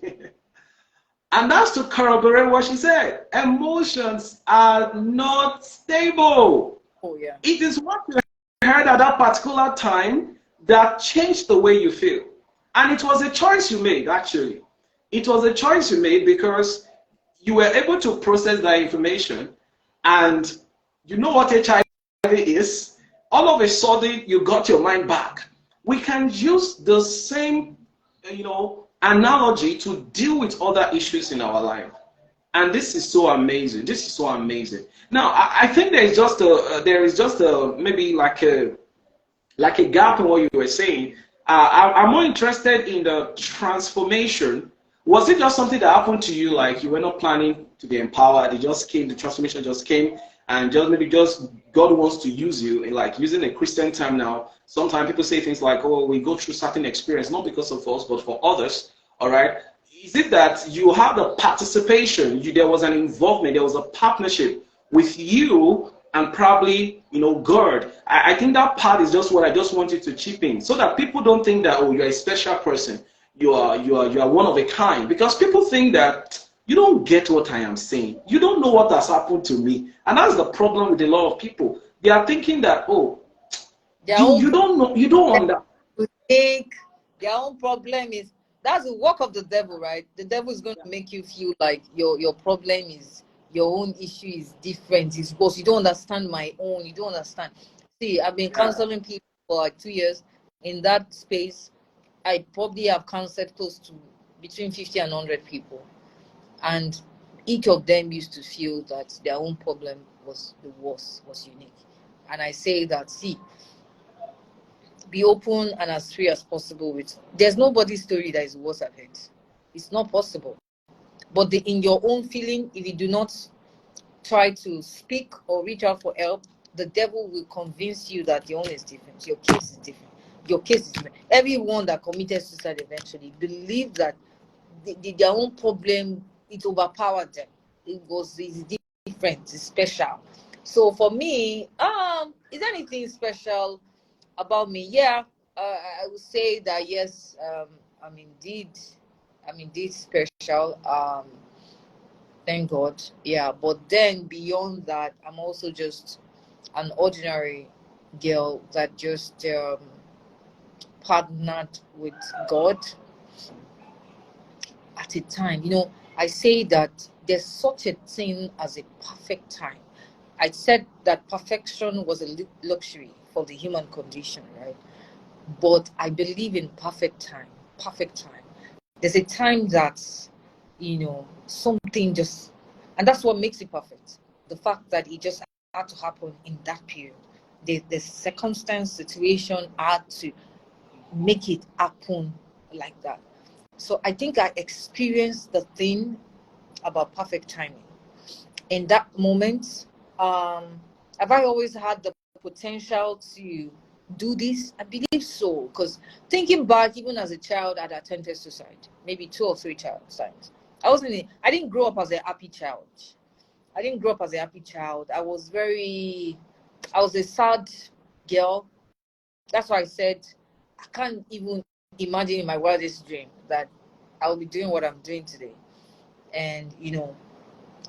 And that's to corroborate what she said. Emotions are not stable. Oh, yeah. It is what you heard at that particular time that changed the way you feel. And it was a choice you made, actually. It was a choice you made because you were able to process that information. And you know what HIV is? All of a sudden, you got your mind back. We can use the same, analogy to deal with other issues in our life. And this is so amazing. This is so amazing. Now, I think there is just a maybe like a gap in what you were saying. I'm more interested in the transformation. Was it just something that happened to you, like you were not planning to be empowered? It just came, the transformation just came, and just God wants to use you, like using a Christian term now. Sometimes people say things like, oh, we go through certain experience, not because of us, but for others, all right? Is it that you have the participation, there was an involvement, there was a partnership with you and probably, God? I think that part is just what I just wanted to chip in, so that people don't think that, oh, you're a special person, you are one of a kind, because people think that you don't get what I am saying, you don't know what has happened to me, and that's the problem with a lot of people. They are thinking that, oh, you don't know, you don't understand. Think their own problem is, that's the work of the devil, right? The devil is going to make you feel like your problem is, your own issue is different. It's because you don't understand my own. You don't understand. See, I've been counseling people for like 2 years. In that space, I probably have counseled close to between 50 and 100 people. And each of them used to feel that their own problem was the worst, was unique. And I say that, see, be open and as free as possible with, there's nobody's story that is worse I've heard. It's not possible. But in your own feeling, if you do not try to speak or reach out for help, the devil will convince you that your own is different. Your case is different. Your case is different. Everyone that committed suicide eventually believed that their own problem, it overpowered them. It's different, it's special. So for me, is there anything special about me? Yeah, I would say that yes, I'm indeed special. Thank God. Yeah, but then beyond that, I'm also just an ordinary girl that just partnered with God at a time. I say that there's such a thing as a perfect time. I said that perfection was a luxury for the human condition, right? But I believe in perfect time. Perfect time. There's a time that, something just, and that's what makes it perfect. The fact that it just had to happen in that period. The circumstance, situation had to make it happen like that. So I think I experienced the thing about perfect timing. In that moment, have I always had the potential to do this? I believe so, because thinking back, even as a child, I'd attempted suicide, maybe 2 or 3 times. I didn't grow up as a happy child. I was very I was a sad girl. That's why I said I can't even imagine in my wildest dream that I will be doing what I'm doing today. And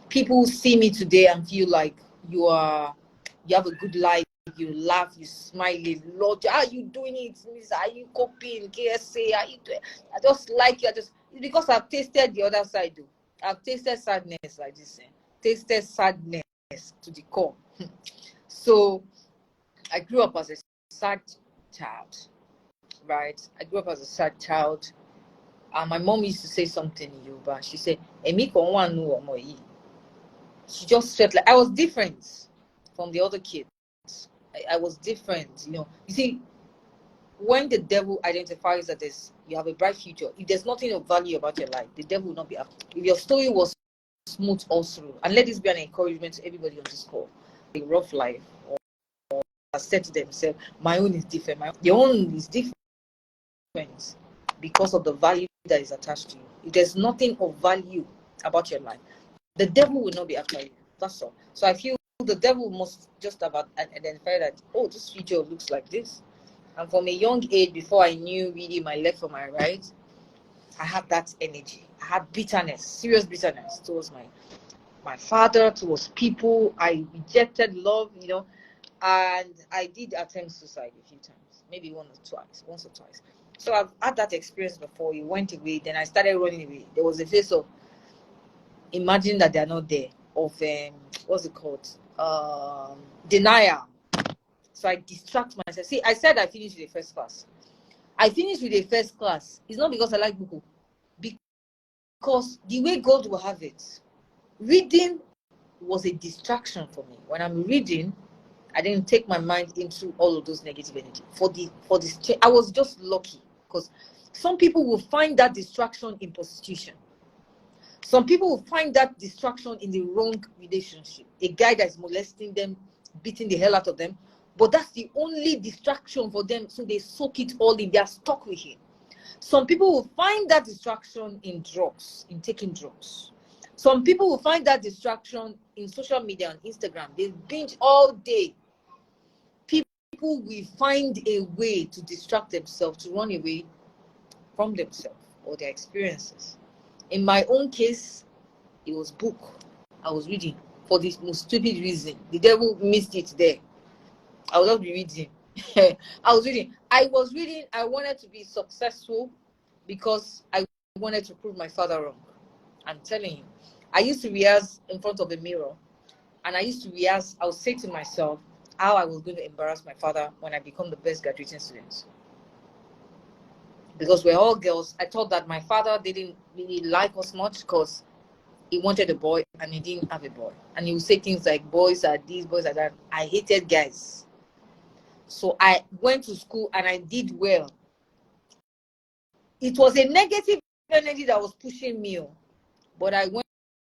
people see me today and feel like you have a good life, you laugh, you smile a lot. How are you doing it? Are you copying KSA? Are you doing? I just like you. It's because I've tasted the other side though. I've tasted sadness like this. Tasted sadness to the core. So I grew up as a sad child, right? I grew up as a sad child. And my mom used to say something in Yoruba. She said, Emi ko wa nu omo yi. She just felt like I was different from the other kids. I was different, You see, when the devil identifies that you have a bright future, if there's nothing of value about your life, the devil will not be after. If your story was smooth all through, and let this be an encouragement to everybody on this call, a rough life, or has said to themselves, my own is different. Your own is different because of the value that is attached to you. If there's nothing of value about your life, the devil will not be after you. That's all. So I feel the devil must just have identified that, oh, this future looks like this. And from a young age, before I knew really my left from my right, I had that energy. I had bitterness, serious bitterness towards my father, towards people. I rejected love, and I did attempt suicide a few times, maybe once or twice. So I've had that experience before. It went away. Then I started running away. There was a phase of imagine that they're not there, of what's it called, denial. So I distract myself. See, I said I finished with the first class. I finished with the first class. It's not because I like Buku, because the way God will have it, reading was a distraction for me. When I'm reading, I didn't take my mind into all of those negative energy. I was just lucky, because some people will find that distraction in prostitution. Some people will find that distraction in the wrong relationship. A guy that's molesting them, beating the hell out of them, but that's the only distraction for them, so they soak it all in. They are stuck with him. Some people will find that distraction in drugs, in taking drugs. Some people will find that distraction in social media and Instagram. They binge all day. People will find a way to distract themselves, to run away from themselves or their experiences. In my own case, it was book I was reading for this most stupid reason. The devil missed it there. I would not be reading. I was reading. I wanted to be successful because I wanted to prove my father wrong. I'm telling you. I used to rehearse in front of a mirror. And I would say to myself how I was going to embarrass my father when I become the best graduating student. Because we're all girls. I thought that my father didn't really like us much because he wanted a boy and he didn't have a boy. And he would say things like, boys are these, boys are that. I hated guys. So I went to school and I did well. It was a negative energy that was pushing me. But I went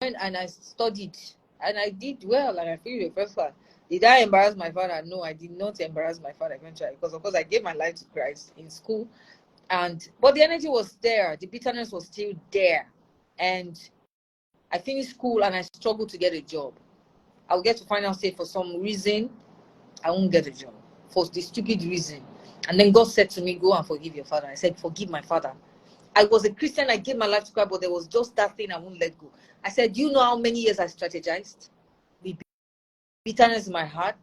and I studied and I did well and I finished the first class. Did I embarrass my father? No, I did not embarrass my father eventually, because of course I gave my life to Christ in school. But the energy was there. The bitterness was still there. And I finished school and I struggled to get a job. I'll get to final stage for some reason. I won't get a job for the stupid reason. And then God said to me, go and forgive your father. I said, forgive my father. I was a Christian. I gave my life to Christ, but there was just that thing I won't let go. I said, do you know how many years I strategized with bitterness in my heart?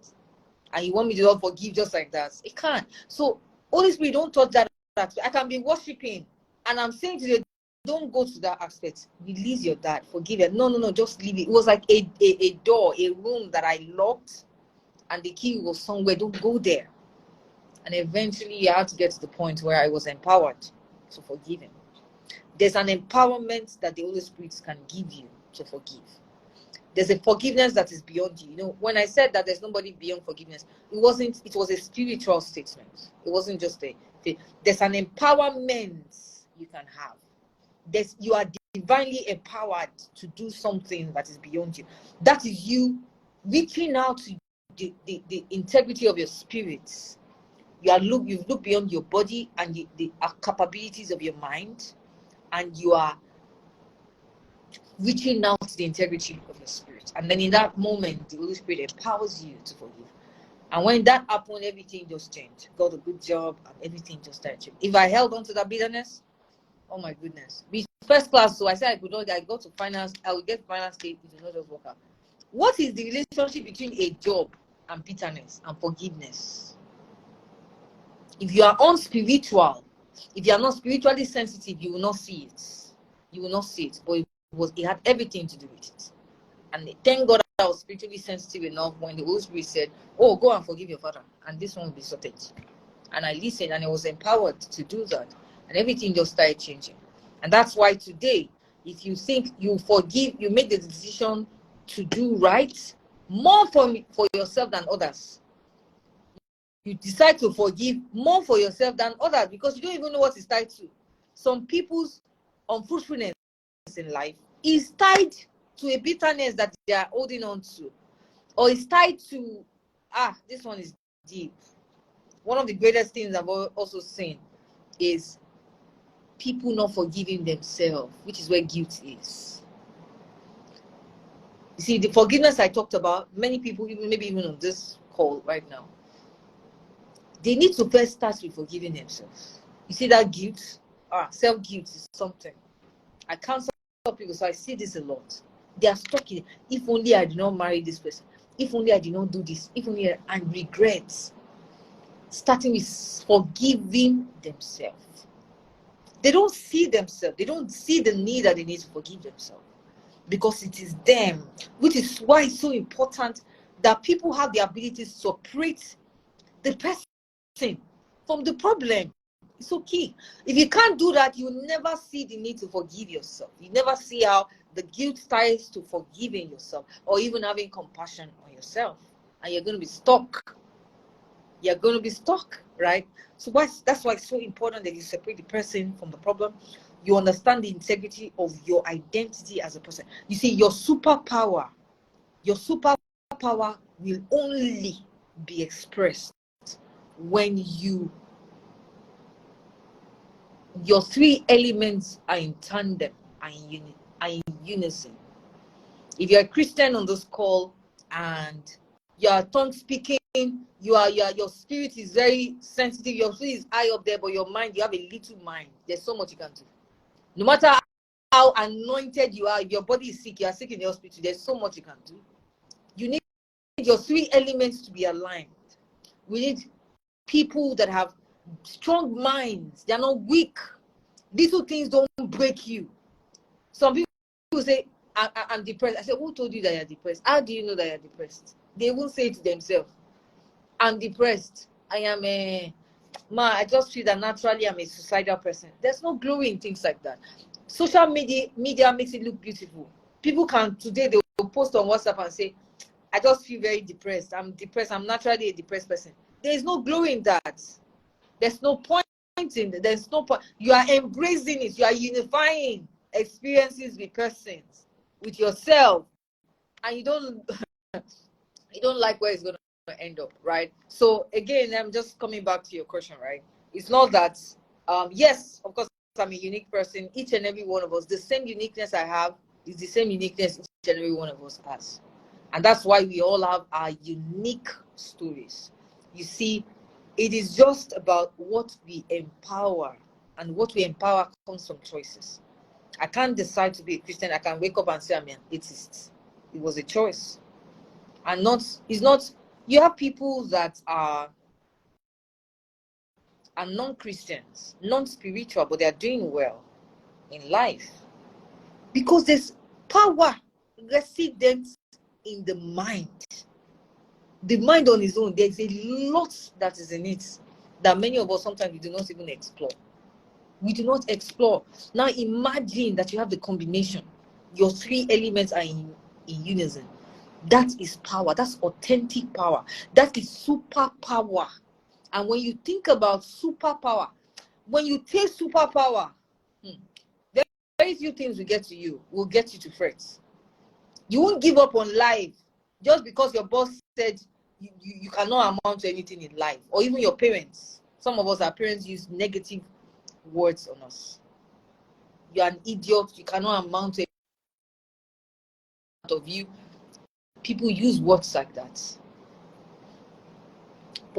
And you want me to not forgive just like that? It can't. So, Holy Spirit, don't touch that aspect. I can be worshiping. And I'm saying to you, don't go to that aspect. Release your dad. Forgive it. No. Just leave it. It was like a door, a room that I locked. And the key was somewhere. Don't go there. And eventually, I had to get to the point where I was empowered to forgive him. There's an empowerment that the Holy Spirit can give you to forgive. There's a forgiveness that is beyond you. When I said that there's nobody beyond forgiveness, it was a spiritual statement. It wasn't just there's an empowerment you can have. You are divinely empowered to do something that is beyond you. That is you reaching out to the integrity of your spirit. You've looked beyond your body and the capabilities of your mind, and you are reaching out to the integrity of your spirit. And then in that moment, the Holy Spirit empowers you to forgive. And when that happened, everything just changed. Got a good job and everything just started changing. If I held on to that bitterness, oh my goodness. Be first class, so I said I could not, I go to finance, I will get finance state, it will not just work out. What is the relationship between a job and bitterness and forgiveness? If you are unspiritual, if you are not spiritually sensitive, you will not see it. You will not see it. But it had everything to do with it. And thank God I was spiritually sensitive enough when the Holy Spirit said, oh, go and forgive your father, and this one will be sorted. And I listened, and I was empowered to do that. And everything just started changing. And that's why today, if you think you forgive, you make the decision to do right, more for yourself than others. You decide to forgive more for yourself than others because you don't even know what it's tied to. Some people's unfruitfulness in life is tied to a bitterness that they are holding on to, or is tied to, this one is deep. One of the greatest things I've also seen is people not forgiving themselves, which is where guilt is. You see, the forgiveness I talked about, many people, maybe even on this call right now, they need to first start with forgiving themselves. You see that guilt? Self-guilt is something. I can't stop people, so I see this a lot. They are stuck in, if only I did not marry this person, if only I did not do this, if only and regrets. Starting with forgiving themselves. They don't see themselves. They don't see the need that they need to forgive themselves because it is them, which is why it's so important that people have the ability to separate the person from the problem. It's so key. If you can't do that, you never see the need to forgive yourself. You never see how the guilt ties to forgiving yourself or even having compassion on yourself. And you're going to be stuck. You're going to be stuck, right? So that's why it's so important that you separate the person from the problem. You understand the integrity of your identity as a person. You see, your superpower will only be expressed when your three elements are in tandem and in unison. If you're a Christian on this call and you're tongue speaking, your spirit is very sensitive, your spirit is high up there, but your mind, you have a little mind. There's so much you can do. No matter how anointed you are, if your body is sick, you are sick in the hospital, there's so much you can do. You need your three elements to be aligned. We need people that have strong minds. They're not weak. Little things don't break you. Some people say, I'm depressed. I said, who told you that you're depressed? How do you know that you're depressed? They won't say it to themselves. I'm depressed. I am I just feel that naturally I'm a suicidal person. There's no glory in things like that. Social media makes it look beautiful. People can, today they will post on WhatsApp and say, I just feel very depressed. I'm depressed. I'm naturally a depressed person. There is no glory in that. There's no point in it. There's no point. You are embracing it. You are unifying experiences with persons, with yourself, and you don't like where it's going to end up, right? So again, I'm just coming back to your question, right? It's not that yes, of course, I'm a unique person. Each and every one of us, the same uniqueness I have is the same uniqueness each and every one of us has. And that's why we all have our unique stories. You see, it is just about what we empower, and what we empower comes from choices. I can't decide to be a Christian. I can wake up and say I'm an atheist. It was a choice. And it's not, you have people that are non-Christians, non-spiritual, but they are doing well in life because there's power resident in the mind. The mind on its own, there's a lot that is in it that many of us sometimes we do not even explore. We do not explore. Now imagine that you have the combination. Your three elements are in unison. That is power. That's authentic power. That is superpower. And when you think about superpower, when you take superpower, very few things will get you to fret. You won't give up on life just because your boss said you cannot amount to anything in life, or even your parents. Some of us, our parents use negative words on us. You're an idiot, you cannot amount to of you. People use words like that.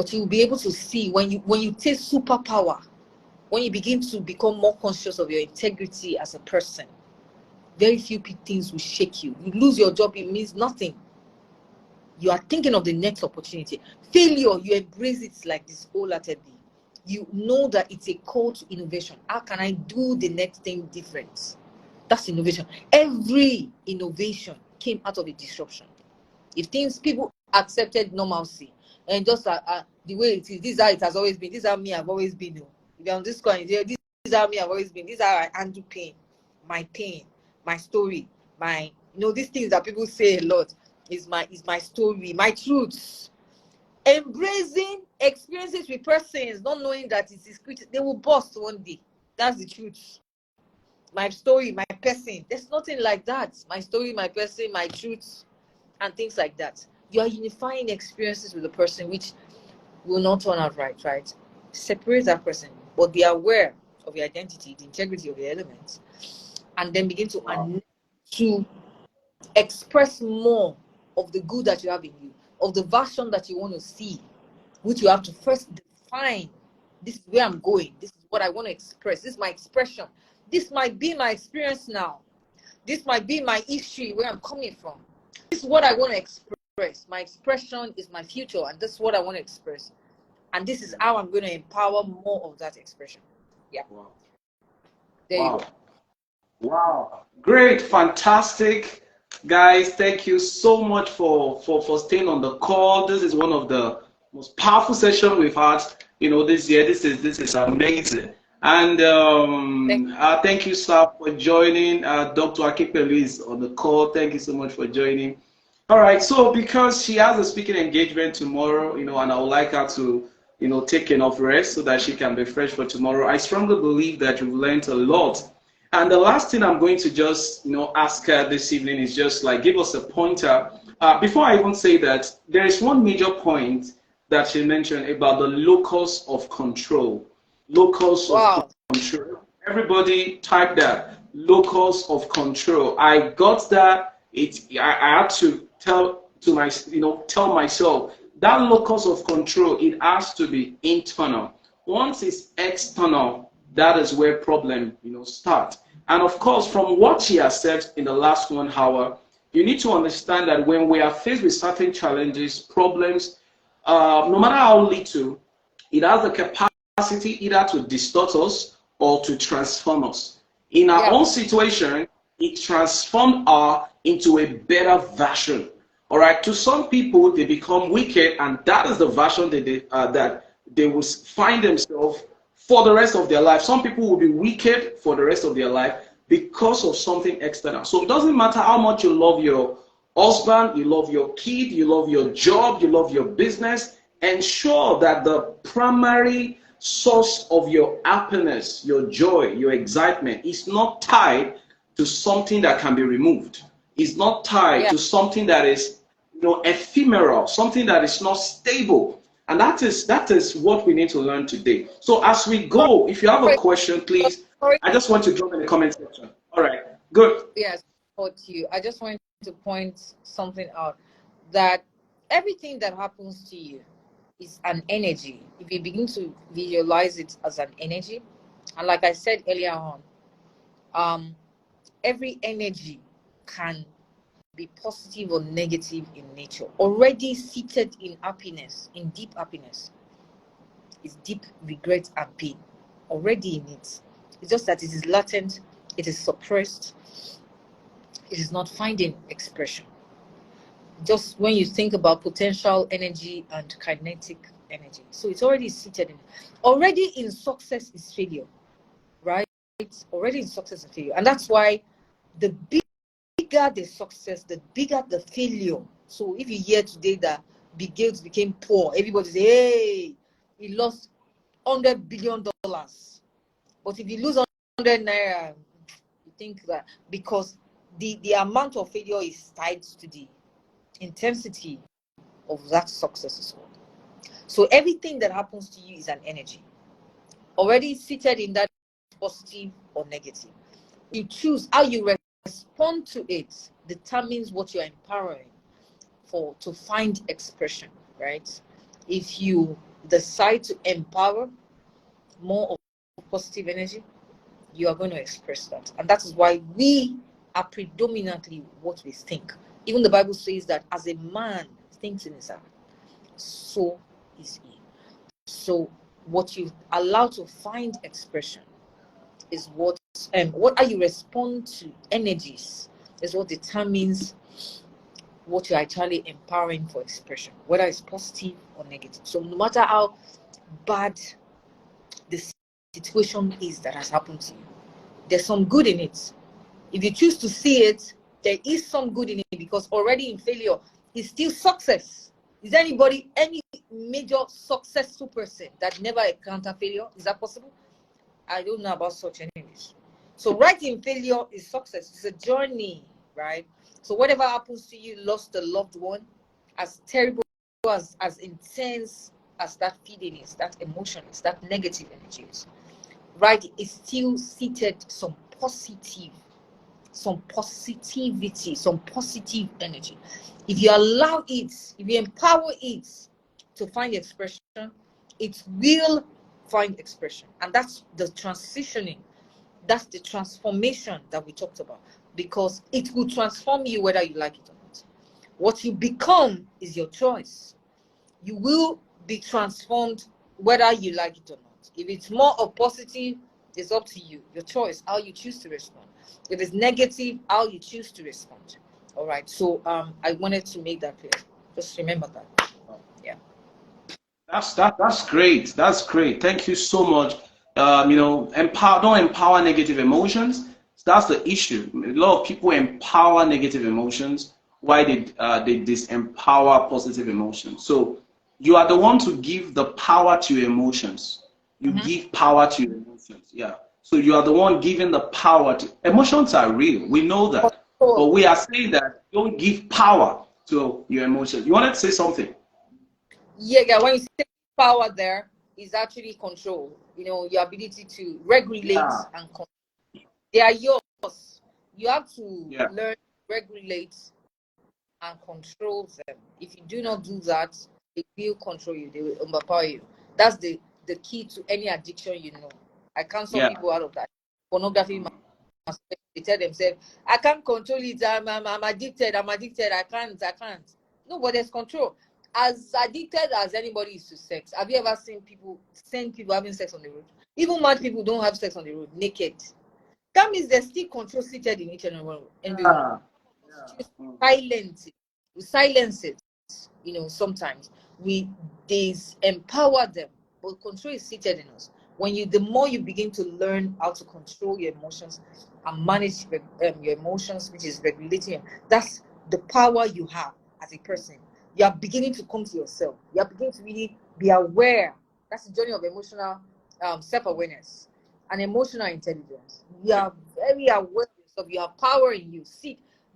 But you'll be able to see when you take superpower, when you begin to become more conscious of your integrity as a person, very few things will shake you. You lose your job, it means nothing. You are thinking of the next opportunity. Failure, you embrace it like this wholeheartedly. You know that it's a call to innovation. How can I do the next thing different? That's innovation. Every innovation came out of a disruption. If people accepted normalcy and just the way it is, this is how it has always been. This is how me I've always been. If you're on this coin, this is how me I've always been. This is how I handle pain, my story, these things that people say a lot is my story, my truths. Embracing experiences with persons, not knowing that it is critical. They will burst one day. That's the truth. My story, my person. There's nothing like that. My story, my person, my truths, and things like that. You are unifying experiences with a person which will not turn out right? Separate that person, but be aware of your identity, the integrity of your elements, and then begin to express more of the good that you have in you, of the version that you want to see, which you have to first define. This is where I'm going. This is what I want to express. This is my expression. This might be my experience now. This might be my history, where I'm coming from. This is what I want to express. My expression is my future, and this is what I want to express. And this is how I'm going to empower more of that expression. Yeah. Wow. There you go. Wow. Great. Fantastic. Guys, thank you so much for staying on the call. This is one of the most powerful sessions we've had, this year. This is amazing. And thank you, sir, for joining. Dr. Akipelu is on the call. Thank you so much for joining. All right. So because she has a speaking engagement tomorrow, and I would like her to, take enough rest so that she can be fresh for tomorrow. I strongly believe that you've learned a lot. And the last thing I'm going to just, ask her this evening is just like give us a pointer. Before I even say that, there is one major point that she mentioned about the locus of control. Locus of control. Everybody type that. Locus of control. I got that. I had to tell myself that locus of control, it has to be internal. Once it's external, that is where problem, start. And of course, from what she has said in the last 1 hour, you need to understand that when we are faced with certain challenges, problems, no matter how little, it has the capacity either to distort us or to transform us. In our own situation, it transformed her into a better version. All right. To some people, they become wicked, and that is the version that they will find themselves for the rest of their life. Some people will be wicked for the rest of their life because of something external. So it doesn't matter how much you love your husband, you love your kid, you love your job, you love your business. Ensure that the primary source of your happiness, your joy, your excitement is not tied to something that can be removed. It's not tied to something that is, ephemeral, something that is not stable. And that is what we need to learn today. So as we go, if you have a question, please, I just want to drop in the comment section. All right, good. Yes, you. I just want to point something out, that everything that happens to you is an energy. If you begin to visualize it as an energy, and like I said earlier on, every energy can be positive or negative in nature. Already seated in happiness, in deep happiness, is deep regret and pain. Already in it. It's just that it is latent, it is suppressed, it is not finding expression. Just when you think about potential energy and kinetic energy. So it's already seated in. Already in success is failure, right? It's already in success and failure. And that's why the bigger the success, the bigger the failure. So if you hear today that Bill Gates became poor, everybody say, hey, he lost $100 billion. But if you lose 100 naira, you think that because the amount of failure is tied to the intensity of that success as well. So everything that happens to you is an energy. Already seated in that positive or negative. You choose how you respond to it determines what you're empowering to find expression, right? If you decide to empower more of positive energy, you are going to express that. And that is why we are predominantly what we think. Even the Bible says that as a man thinks in his heart, so is he. So what you allow to find expression is what how you respond to energies is what determines what you're actually empowering for expression, whether it's positive or negative. So no matter how bad the situation is that has happened to you, there's some good in it. If you choose to see it, there is some good in it, because already in failure is still success. Is there any major successful person that never encountered failure? Is that possible? I don't know about such anyways. So right in failure is success. It's a journey, right? So whatever happens to you, lost a loved one, as terrible, as intense as that feeling is, that emotion is, that negative energy is, right? It's still seated some positivity, some positive energy. If you allow it, if you empower it to find expression, it will find expression. And that's the transitioning, that's the transformation that we talked about, because it will transform you whether you like it or not. What you become is your choice. You will be transformed whether you like it or not. If it's more of positive, it's up to you, your choice, how you choose to respond. If it's negative, how you choose to respond. All right. So I wanted to make that clear. Just remember that. Yeah. That's great. That's great. Thank you so much. Don't empower negative emotions. That's the issue. A lot of people empower negative emotions. Why they disempower positive emotions? So you are the one to give the power to your emotions. You give power to your emotions. Yeah. So you are the one giving the power to emotions are real. We know that. But we are saying that don't give power to your emotions. You wanted to say something? Yeah. When you say power, there is actually control. Your ability to regulate Yeah. and control. They are yours. You have to Yeah. learn to regulate and control them. If you do not do that, they will control you. They will overpower you. That's the key to any addiction. I counsel Yeah. people out of that. Pornography, they tell themselves, I can't control it. I'm addicted. I can't. No, but there's control. As addicted as anybody is to sex, have you ever seen people having sex on the road? Even mad people don't have sex on the road naked. That means there's still control seated in each and every one. Yeah. Just silence it. We silence it. Sometimes we disempower them, but control is seated in us. The more you begin to learn how to control your emotions and manage your emotions, which is regulating, that's the power you have as a person. You are beginning to come to yourself. You are beginning to really be aware. That's the journey of emotional self-awareness and emotional intelligence. You are very aware of yourself. You have power in you.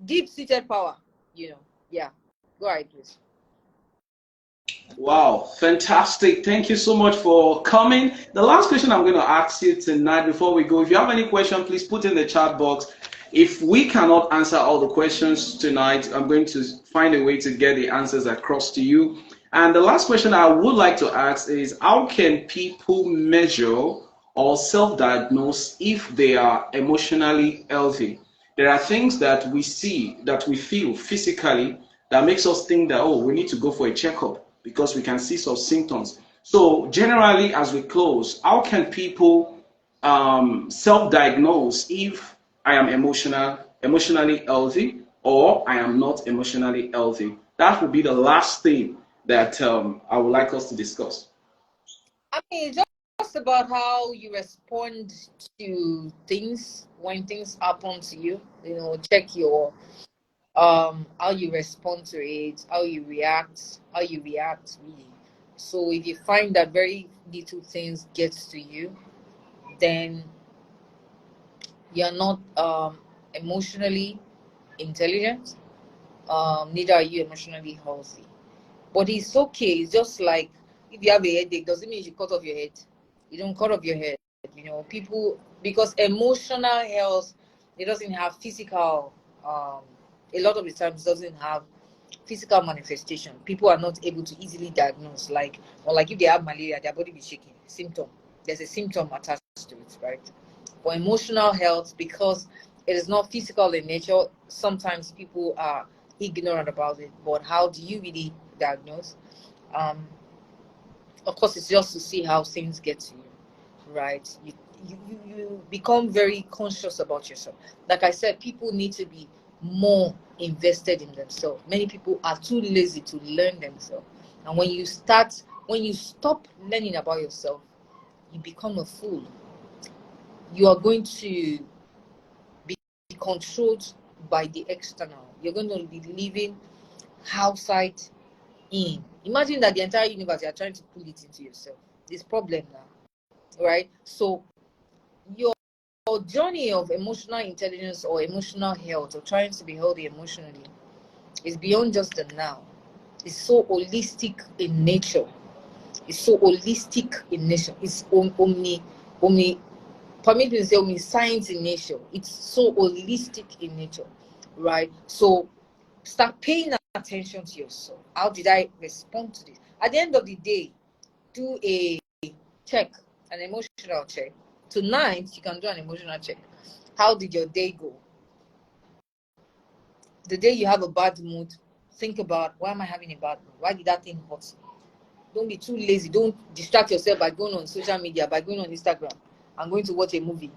Deep-seated power. Yeah. Go ahead, please. Wow, fantastic. Thank you so much for coming. The last question I'm going to ask you tonight before we go, if you have any question, please put in the chat box. If we cannot answer all the questions tonight, I'm going to find a way to get the answers across to you. And the last question I would like to ask is, how can people measure or self-diagnose if they are emotionally healthy? There are things that we see, that we feel physically that makes us think that, oh, we need to go for a checkup because we can see some symptoms. So generally, as we close, how can people self-diagnose if I am emotionally healthy or I am not emotionally healthy? That would be the last thing that I would like us to discuss. I mean, it's just about how you respond to things when things happen to you. Check your how you respond to it, how you react really. So if you find that very little things gets to you, then you're not emotionally intelligent. Neither are you emotionally healthy. But it's okay. It's just like if you have a headache, doesn't mean you cut off your head. You don't cut off your head. People, because emotional health, it doesn't have physical. A lot of the times doesn't have physical manifestation. People are not able to easily diagnose, like, or like if they have malaria, their body be shaking. Symptom. There's a symptom attached to it, right? For emotional health, because it is not physical in nature, sometimes people are ignorant about it. But how do you really diagnose? Of course, it's just to see how things get to you, right? You become very conscious about yourself. Like I said, people need to be more invested in themselves. Many people are too lazy to learn themselves. And when you stop learning about yourself, you become a fool. You are going to be controlled by the external. You're going to be living outside in. Imagine that the entire universe, you are trying to pull it into yourself. This problem now, right? So your journey of emotional intelligence or emotional health, or trying to be healthy emotionally, is beyond just the now. It's so holistic in nature. It's so holistic in nature. It's omni, permit me to say omniscience in nature. It's so holistic in nature, right? So start paying attention to yourself. How did I respond to this? At the end of the day, do a check, an emotional check. Tonight, you can do an emotional check. How did your day go? The day you have a bad mood, think about, why am I having a bad mood? Why did that thing hurt? Don't be too lazy. Don't distract yourself by going on social media, by going on Instagram and going to watch a movie.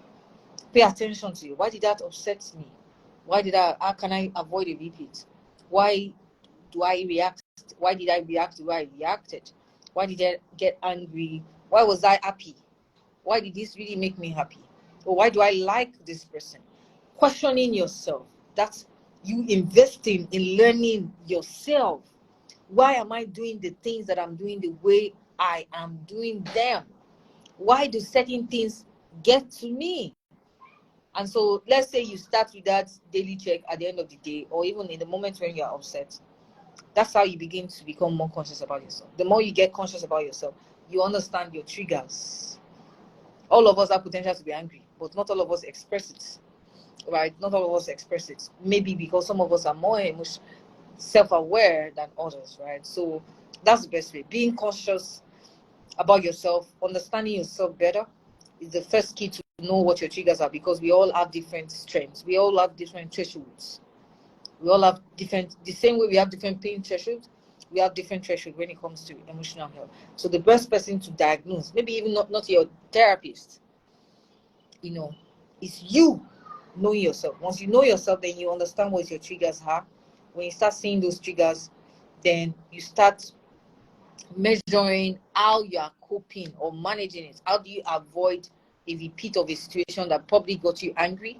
Pay attention to it. Why did that upset me? How can I avoid a repeat? Why do I react? Why did I react the way I reacted? Why did I get angry? Why was I happy? Why did this really make me happy? Or why do I like this person? Questioning yourself. That's you investing in learning yourself. Why am I doing the things that I'm doing the way I am doing them? Why do certain things get to me? And so let's say you start with that daily check at the end of the day, or even in the moment when you're upset. That's how you begin to become more conscious about yourself. The more you get conscious about yourself, you understand your triggers. All of us have potential to be angry, but not all of us express it, right? Not all of us express it. Maybe because some of us are more self-aware than others, right? So that's the best way. Being conscious about yourself, understanding yourself better, is the first key to know what your triggers are, because we all have different strengths. We all have different thresholds. We all have different, the same way we have different pain thresholds, we have different thresholds when it comes to emotional health. So the best person to diagnose, maybe even not your therapist, is you knowing yourself. Once you know yourself, then you understand what your triggers are. When you start seeing those triggers, then you start measuring how you are coping or managing it. How do you avoid a repeat of a situation that probably got you angry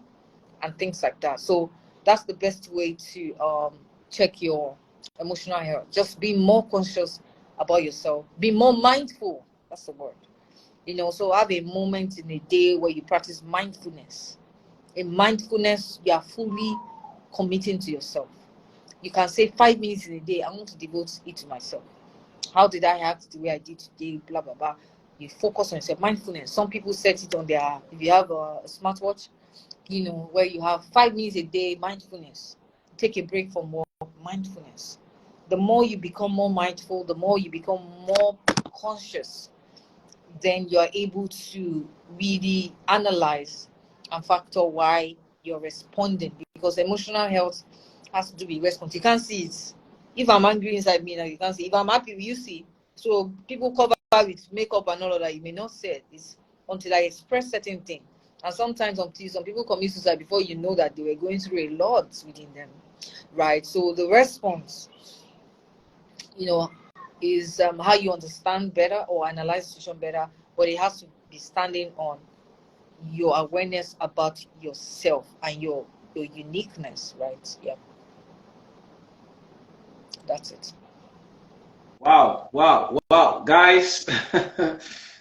and things like that? So that's the best way to check your emotional health. Just be more conscious about yourself. Be more mindful. That's the word. So have a moment in a day where you practice mindfulness. In mindfulness, you are fully committing to yourself. You can say 5 minutes in a day, I want to devote it to myself. How did I act the way I did today? Blah, blah, blah. You focus on yourself. Mindfulness. Some people set it on their, if you have a smartwatch, where you have 5 minutes a day, mindfulness. Take a break from work, mindfulness. The more you become more mindful, the more you become more conscious, then you're able to really analyze and factor why you're responding, because emotional health has to do with response. You can't see it. If I'm angry inside me now, you can't see. If I'm happy, you see. So people cover with makeup and all of that. You may not say it. It's until I express certain things. And sometimes until some people commit suicide before you know that they were going through a lot within them, right? So the response, is how you understand better or analyze the situation better, but it has to be standing on your awareness about yourself and your uniqueness, right? Yeah, that's it. Wow, guys,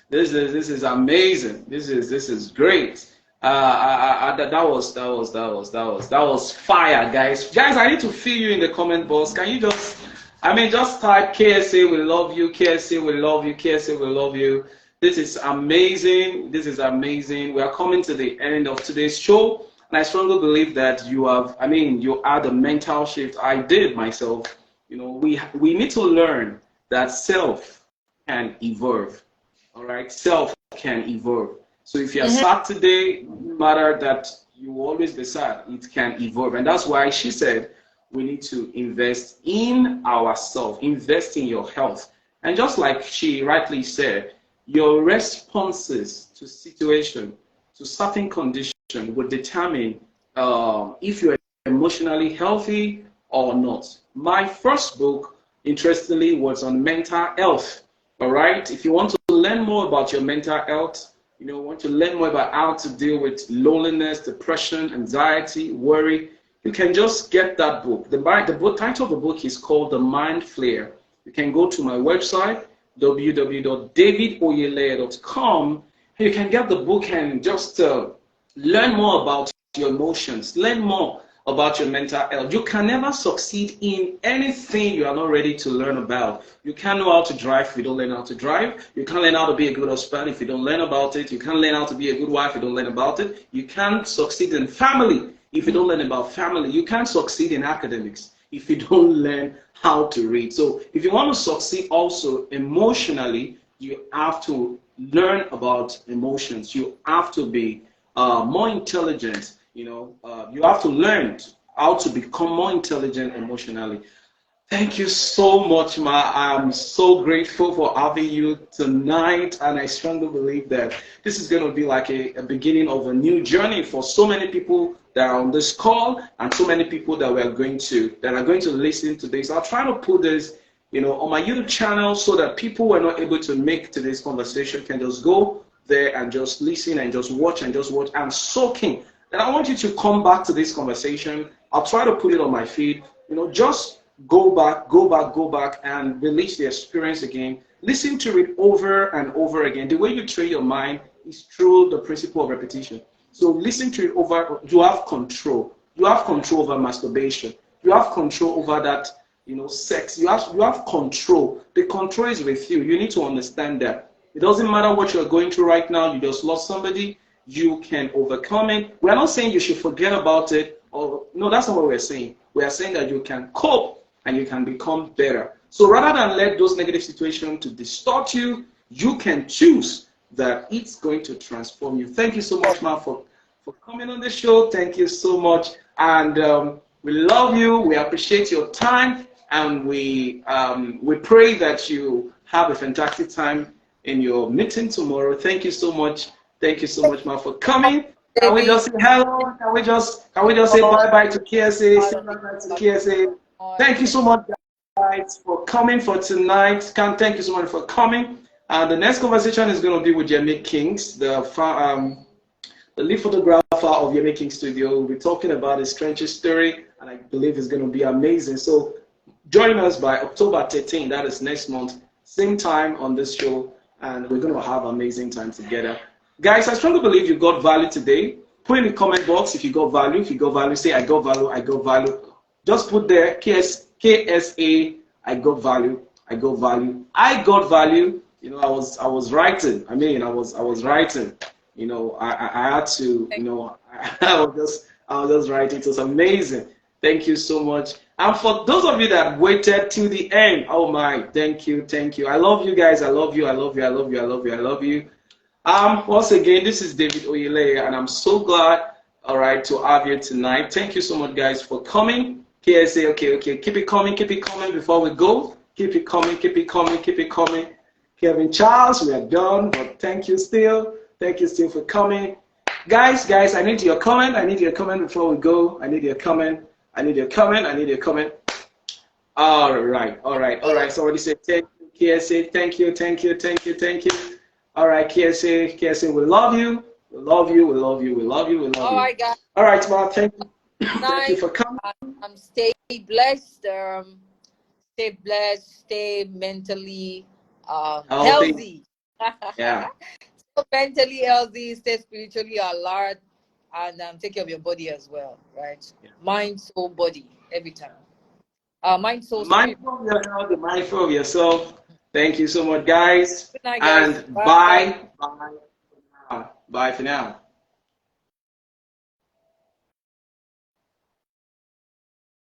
this is amazing. This is great. That was fire, guys. Guys, I need to feel you in the comment box. Can you just type KSA we love you, KSA we love you, KSA we love you. This is amazing. This is amazing. We are coming to the end of today's show, and I strongly believe that you had a mental shift. I did myself. we need to learn that self can evolve. All right, self can evolve. So if you're sad today, no matter that you will always be sad, it can evolve. And that's why she said we need to invest in ourselves, invest in your health. And just like she rightly said, your responses to situation, to certain condition will determine if you're emotionally healthy or not. My first book, interestingly, was on mental health. All right. If you want to learn more about your mental health, want to learn more about how to deal with loneliness, depression, anxiety, worry, you can just get that book. The book title of the book is called The Mind Flare. You can go to my website, www.davidoyeleye.com. You can get the book and just learn more about your emotions, learn more about your mental health. You can never succeed in anything you are not ready to learn about. You can't know how to drive if you don't learn how to drive. You can't learn how to be a good husband if you don't learn about it. You can't learn how to be a good wife if you don't learn about it. You can't succeed in family if you don't learn about family. You can't succeed in academics if you don't learn how to read. So if you want to succeed also emotionally, you have to learn about emotions. You have to be more intelligent. You have to learn how to become more intelligent emotionally. Thank you so much, Ma. I'm so grateful for having you tonight, and I strongly believe that this is going to be like a beginning of a new journey for so many people that are on this call, and so many people that are going to listen to this. I'll try to put this, on my YouTube channel so that people who are not able to make today's conversation can just go there and just listen and just watch and soak in. And I want you to come back to this conversation. I'll try to put it on my feed. Just go back and release the experience again. Listen to it over and over again. The way you train your mind is through the principle of repetition. So listen to it over. You have control. You have control over masturbation. You have control over that, sex. You have control. The control is with you. You need to understand that. It doesn't matter what you're going through right now. You just lost somebody. You can overcome it. We're not saying you should forget about it. No, that's not what we're saying. We are saying that you can cope and you can become better. So rather than let those negative situations to distort you, you can choose that it's going to transform you. Thank you so much, Ma, for coming on the show. Thank you so much. And we love you. We appreciate your time. And we pray that you have a fantastic time in your meeting tomorrow. Thank you so much. Thank you so much, Ma, for coming. Can we just say hello? Can we just say bye-bye to KSA? Say bye-bye to KSA. Thank you so much, guys, for coming for tonight. Thank you so much for coming. The next conversation is going to be with Yemi Kings, the lead photographer of Yemi King Studio. We'll be talking about his trenches story, and I believe it's going to be amazing. So join us by October 13th. That is next month, same time on this show, and we're going to have amazing time together. Guys, I strongly believe you got value today. Put in the comment box if you got value. If you got value, say I got value, I got value. Just put there KSA, I got value, I got value. I got value. I was writing. I was writing. I had to, I was just writing. It was amazing. Thank you so much. And for those of you that waited till the end, oh my, thank you. I love you guys. I love you. Once again, this is David Oyeleye, and I'm so glad, all right, to have you tonight. Thank you so much, guys, for coming. KSA, okay, keep it coming before we go. Keep it coming. Kevin Charles, we are done, but thank you still for coming. Guys, I need your comment before we go. I need your comment. All right. Somebody say thank you, KSA. Thank you. All right, KSA, we love you. All right, guys. All right, Ma, thank you. Thank you for coming. Stay blessed. Stay blessed. Stay mentally healthy. Yeah. Stay mentally healthy. Stay spiritually alert, and take care of your body as well. Right? Yeah. Mind, soul, body, every time. Mind, soul, spirit. Mindful of your health, mindful of yourself. Thank you so much, guys. Good night, guys. And bye. Bye for now.